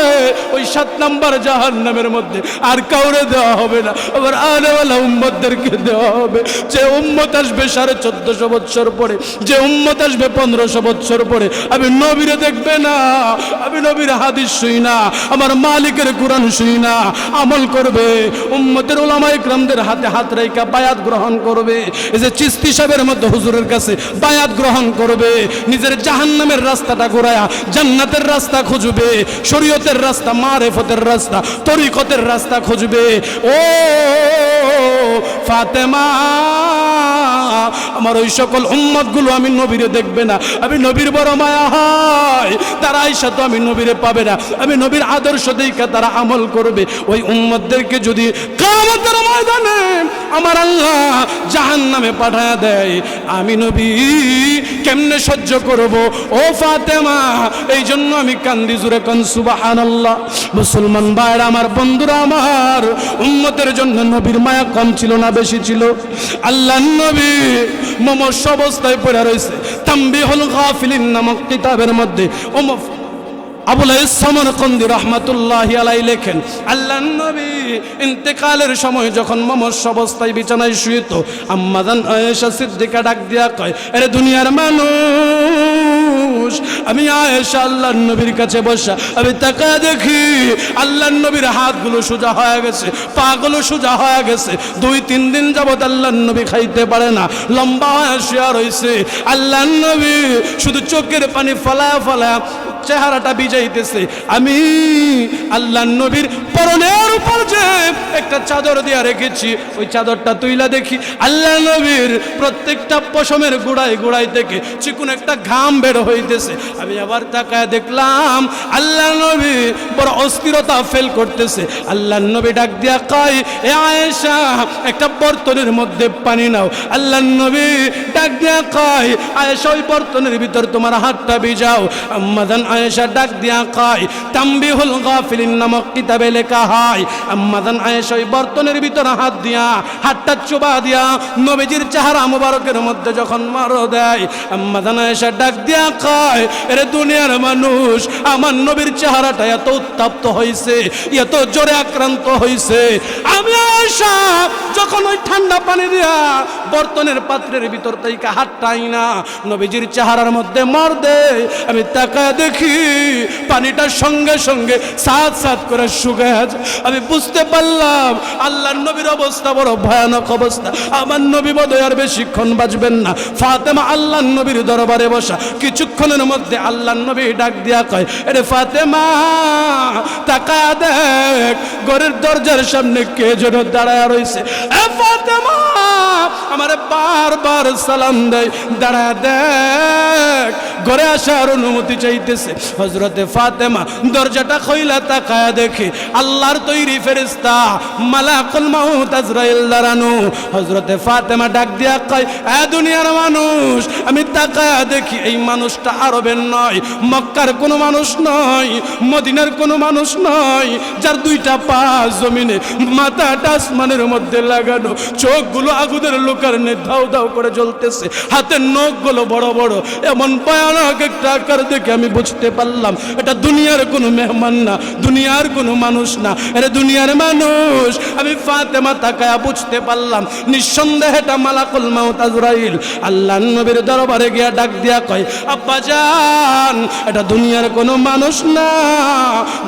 ওই 7 নম্বর জাহান্নামের মধ্যে আর কাউরে দেওয়া হবে না, আবার আনেওয়ালা উম্মতদেরকে দেওয়া হবে। যে উম্মত আসবে 1450 বছর পরে, যে উম্মত আসবে 1500 বছর পরে, আমি নবীরে দেখবে না, আমি নবীর হাদিস শুই না, আমার মালিকের কোরআন শুই না, আমল করবে, উম্মতের উলামায়ে কিরামদের হাতে হাত রেখা বায়াত গ্রহণ করবে। এই যে চিশতি সাহেবের মধ্যে হুজুরের কাছে বায়াত গ্রহণ করবে, নিজের জাহান্নামের রাস্তাটা ঘোরায়া জান্নাতের রাস্তা খুঁজবে, শরীয়তের রাস্তা, মারেফতের রাস্তা, তরিকতের রাস্তা খুঁজবে। ও ফাতেমা, আমার ওই সকল উম্মতগুলো আমি নবীরে দেখবে না, আমি নবীর বড় মায়া হয়, তারা আইসা তো আমি নবীরে পাবে না, আমি নবীর আদর্শ দেখে তারা আমল করবে। ওই উম্মতদেরকে যদি কিয়ামতের ময়দানে আমার আল্লাহ জাহান্নামে পাঠায়া দেয়, আমি নবী কেমনে সহ্য করব? ও ফাতেমা, এই জন্য আমি কান্দি। জুরে কান সুবহানাল্লাহ। মুসলমান ভাইরা আমার, বন্ধুরা আমার, উম্মতের জন্য নবীর মায়া কম ছিল না বেশি ছিল? আল্লাহর নবী মমস অবস্থায় পড়ে রয়েছে। তামবিহুল গাফিলিন নামক কিতাবের মধ্যে আবুল সামরকন্দি রাহমাতুল্লাহি আলাইহি লেখেন, আল্লাহর নবী ইন্তেকালের সময় যখন মমস অবস্থায় বিছানায় শুইত, আম্মা জান আয়েশা সিদ্দিকা ডাক দিয়া কয়, আরে দুনিয়ার মানুষ, আমি আয়েশা আল্লাহর নবীর কাছে বসা, আমি তাকায় দেখি আল্লাহর নবীর হাতগুলো সোজা হয়ে গেছে, পাগুলো সোজা হয়ে গেছে। 2-3 দিন যাবত আল্লাহর নবী খাইতে পারে না, লম্বা হয়ে শুয়ে রয়েছে। আল্লাহর নবী শুধু চোখের পানি ফালায়া ফালায়া চেহারাটা ভিজাইতেছে। আমি আল্লাহর নবীর পরনের উপর যে একটা চাদর দিয়া রেখেছি, ওই চাদরটা তুইলা দেখি আল্লাহর নবীর প্রত্যেকটা পশমের গোড়ায় গোড়ায় থেকে চিকুন একটা ঘাম বের হইতেছে। আমি আবার তাকায় দেখলাম আল্লাহর নবী বড় অস্থিরতা ফেল করতেছে। আল্লাহর নবী ডাক দিয়া কয়, এ আয়েশা, একটা বর্তনের মধ্যে পানি নাও। আল্লাহর নবী ডাক দিয়া কয়, আয়েশা, ওই বর্তনের ভিতর তোমার হাতটা ভিজাও। আম্মা জান আয়েশা ডাক দিয়া কয়, তামবিহুল গাফিলিন নামক কিতাবে লেখা হয়, আম্মা জান আয়েশা ওই বর্তনের ভিতর হাত দিয়া, হাতটা চোবা দিয়া নবীজির চেহারা মুবারকের মধ্যে যখন মারো দেয়, আম্মা জান আয়েশা ডাক দিয়া কয়, এরে দুনিয়ার মানুষ, আমার নবীর চেহারাটা এত উত্তপ্ত হয়েছে, এত জোরে আক্রান্ত হয়েছে, আমি আয়েশা যখন ওই ঠান্ডা পানি দিয়া বর্তনের পাত্রের ভিতর থেকে হাতটাই না নবীজির চেহারার মধ্যে মার দে, আমি তাকায় দেখি পানিটার সঙ্গে সঙ্গে সাত সাত করে শুকায় যায়। আমি বুঝতে পারলাম আল্লাহর নবীর অবস্থা বড় ভয়ানক অবস্থা, আমার নবী বোধহয় আর বেশিক্ষণ বাঁচবেন না। ফাতেমা আল্লাহর নবীর দরবারে বসা, কিছুক্ষণের মধ্যে আল্লাহর নবী ডাক দিয়া কয়, আরে ফাতেমা তাকায় দেখ ঘরের দরজার সামনে কে যেন দাঁড়ায় রয়েছে। এ ফাতেমা আমারে বারবার সালাম দেয়, দাঁড়ায় দেখ ঘরে আসার অনুমতি চাইতেছে। হযরতে ফাতেমা দরজাটা খুইলা তাকায় দেখে আল্লাহর তৈরি ফেরেশতা মালাকুল মাউত আজরাইল দাঁড়ানো। হযরতে ফাতেমা ডাক দিয়া কয়, এ দুনিয়ার মানুষ, আমি তাকায় দেখি এই মানুষটা আরবের নয়, মক্কার কোনো মানুষ নয়, মদিনার কোনো মানুষ নয়, যার দুইটা পা জমিনে, মাথাটা আসমানের মধ্যে লাগানো, চোখগুলো আগুনের লোকার নে ধাউ ধাউ করে জ্বলতেছে, হাতের নখগুলো বড় বড়, এমন ভয়ানক একটা আকার দেখে আমি বুঝতে পারলাম এটা দুনিয়ার কোনো মেহমান না, দুনিয়ার কোনো মানুষ না, এটা দুনিয়ার মানুষ। আমি ফাতেমা তাকায়া বুঝতে পারলাম নিঃসন্দেহে এটা মালাকুল মাউত আজরাইল। আল্লাহর নবীর দরবারে গিয়া ডাক দিয়া কয়, আব্বা জান এটা দুনিয়ার কোনো মানুষ না,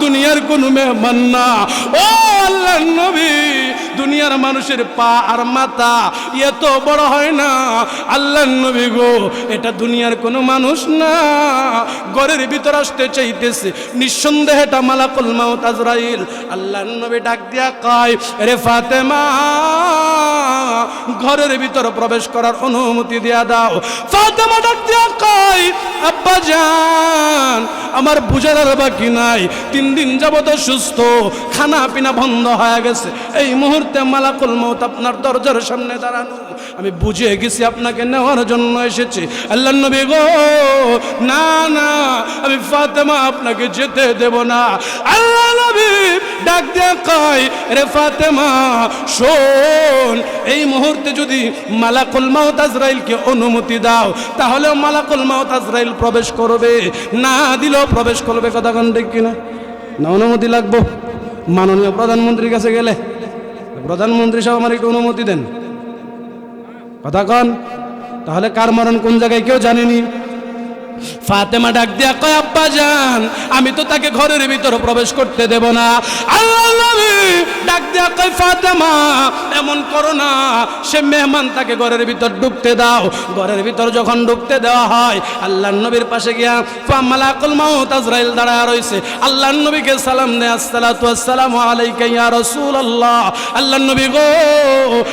দুনিয়ার কোনো মেহমান না। ও আল্লাহর নবী, দুনিয়ার মানুষের পা আর মাথা এত বড় হয় না, আল্লাহর নবী গো এটা দুনিয়ার কোনো মানুষ না, ঘরের ভিতর আসতে চাইতেছে, নিঃসন্দেহে এটা মালাকুল মাউত আজরাইল। আল্লাহর নবী ডাক দিয়া কয়, রে ফাতেমা ঘরের ভিতর প্রবেশ করার অনুমতি দিয়া দাও। ফাতেমা ডাক দিয়া কয়, আব্বা জান আমার বুঝার আর বাকি নাই, 3 দিন যাবত সুস্থ, খানা পিনা বন্ধ হয়ে গেছে, এই মুহূর্তে মালাকুল মাউত আপনার দরজার সামনে দাঁড়ানো, আমি বুঝে গেছি আপনাকে নেওয়ার জন্য এসেছি। আল্লাহর নবী গো না না, আমি ফাতেমা আপনাকে যেতে দেব না। আল্লাহ নবী ডাক দিয়ে কয়, রে ফাতেমা শোন, এই মুহূর্তে যদি মালাকুল মাউত আজরাইলকে অনুমতি দাও তাহলে মালাকুল মাউত আজরাইল প্রবেশ করবে, না দিলেও প্রবেশ করবে। কথা কোন ঠিক কিনা? না অনুমতি লাগবো? মাননীয় প্রধানমন্ত্রীর কাছে গেলে প্রধানমন্ত্রী সাহেব আমার একটু অনুমতি দেন, কথা কন। তাহলে কার মরণ কোন জায়গায় কেউ জানেনি। ফাতেমা ডাক দিয়া কয়, আব্বা জান আমি তো তাকে ঘরের ভিতরে প্রবেশ করতে দেব না। আল্লাহর নবী ডাক দিয়া কয়, ফাতেমা এমন করো না, সে মেহমান, তাকে ঘরের ভিতর ঢুকতে দাও। ঘরের ভিতর যখন ঢুকতে দেওয়া হয়, আল্লাহর নবীর পাশে গিয়া মালাকুল মাউত আজরাইল দাঁড়ায় রইছে। আল্লাহর নবীকে সালাম দেয়, আসসালাতু আসসালামু আলাইকা ইয়া রাসূলুল্লাহ। আল্লাহর নবী গো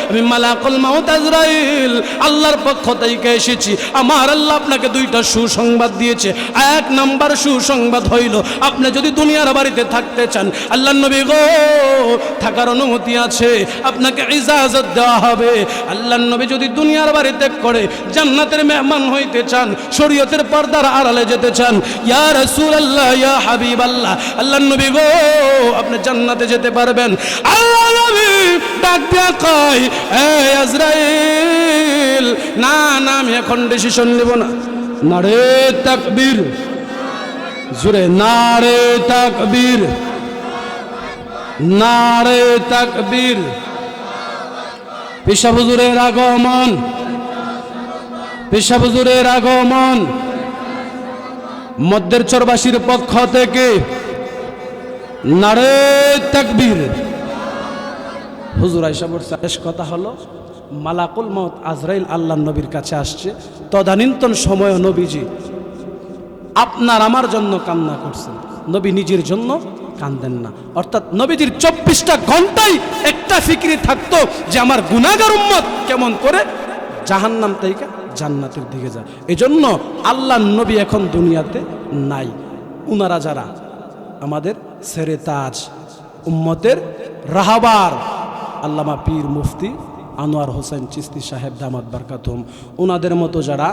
আমি মালাকুল মাউত আজরাইল আল্লাহর পক্ষ থেকে এসেছি, আমার আল্লাহ আপনাকে 2টা সুসংবাদ দিয়েছে। 1 নাম্বার সুসংবাদ হইল, আপনি যদি দুনিয়ার বাড়িতে থাকতে চান, আল্লাহর নবী গো থাকার অনুমতি আছে, আপনাকে ইজাজত দেওয়া হবে। আল্লাহর নবী যদি দুনিয়ার বাড়ি ত্যাগ করে জান্নাতের মেহমান হইতে চান, শরীয়তের পর্দার আড়ালে যেতে চান, ইয়া রাসূলুল্লাহ ইয়া হাবিবাল্লাহ, আল্লাহর নবী গো আপনি জান্নাতে যেতে পারবেন। আল্লাহ নবী ডাক দিয়া কয়, এ আজরাইল না না, আমি এখন ডিসিশন নেব না। নারে তাকবীর, জোরে নারে তাকবীর, নারে তাকবীর। পেশা হুজুরের আগমন, পেশা হুজুরের আগমন। মধ্যের চরবাসীর পক্ষ থেকে নারে তাকবীর। হুজুর আয়েশা বলছে, শেষ কথা হলো মালাকুল মাউত আজরাইল আল্লাহর নবীর কাছে আসছে, তদানীন্তন সময় নবীজি আপনার আমার জন্য কান্না করছেন, নবী নিজের জন্য কান্দেন না। অর্থাৎ নবীজির 24টা ঘন্টাই একটা ফিক্রি থাকতো যে আমার গুনাহগার উম্মত কেমন করে জাহান্নাম থেকে জান্নাতের দিকে যায়। এজন্য আল্লাহর নবী এখন দুনিয়াতে নাই। উনারা যারা আমাদের সেরে তাজ উম্মতের রাহবার আল্লামা পীর মুফতি আনোয়ার হোসেন চিশতি সাহেব দামাত বারকাতুহুম, ওনাদের মতো যারা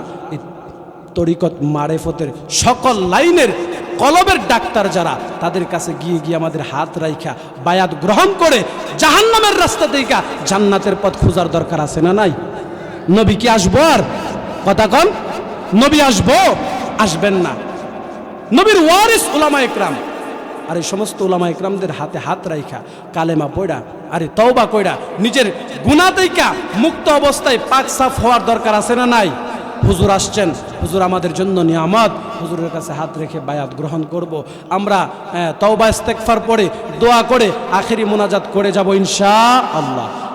তরিকত মারেফতের সকল লাইনের কলবের ডাক্তার যারা, তাদের কাছে গিয়ে গিয়ে আমাদের হাত রাইখা বায়াত গ্রহণ করে জাহান্নামের রাস্তা থেকে জান্নাতের পথ খোঁজার দরকার আছে না নাই? নবী কি আসবো? আর কথা কন, নবী আসবো? আসবেন না। নবীর ওয়ারিস উলামা ইকরাম, আর এই সমস্ত উলামা ইকরামদের হাতে হাত রাইখা কালেমা পড়া, আরে তওবা কইরা নিজের গুনাহ থেকে মুক্ত অবস্থায় পাক সাফ হওয়ার দরকার আছে না নাই? হুজুর আসছেন, হুজুর আমাদের জন্য নিয়ামত, হুজুরের কাছে হাত রেখে বায়াত গ্রহণ করব। আমরা তওবা ইস্তেগফার পড়ে দোয়া করে আখেরি মোনাজাত করে যাব ইনশাআল্লাহ।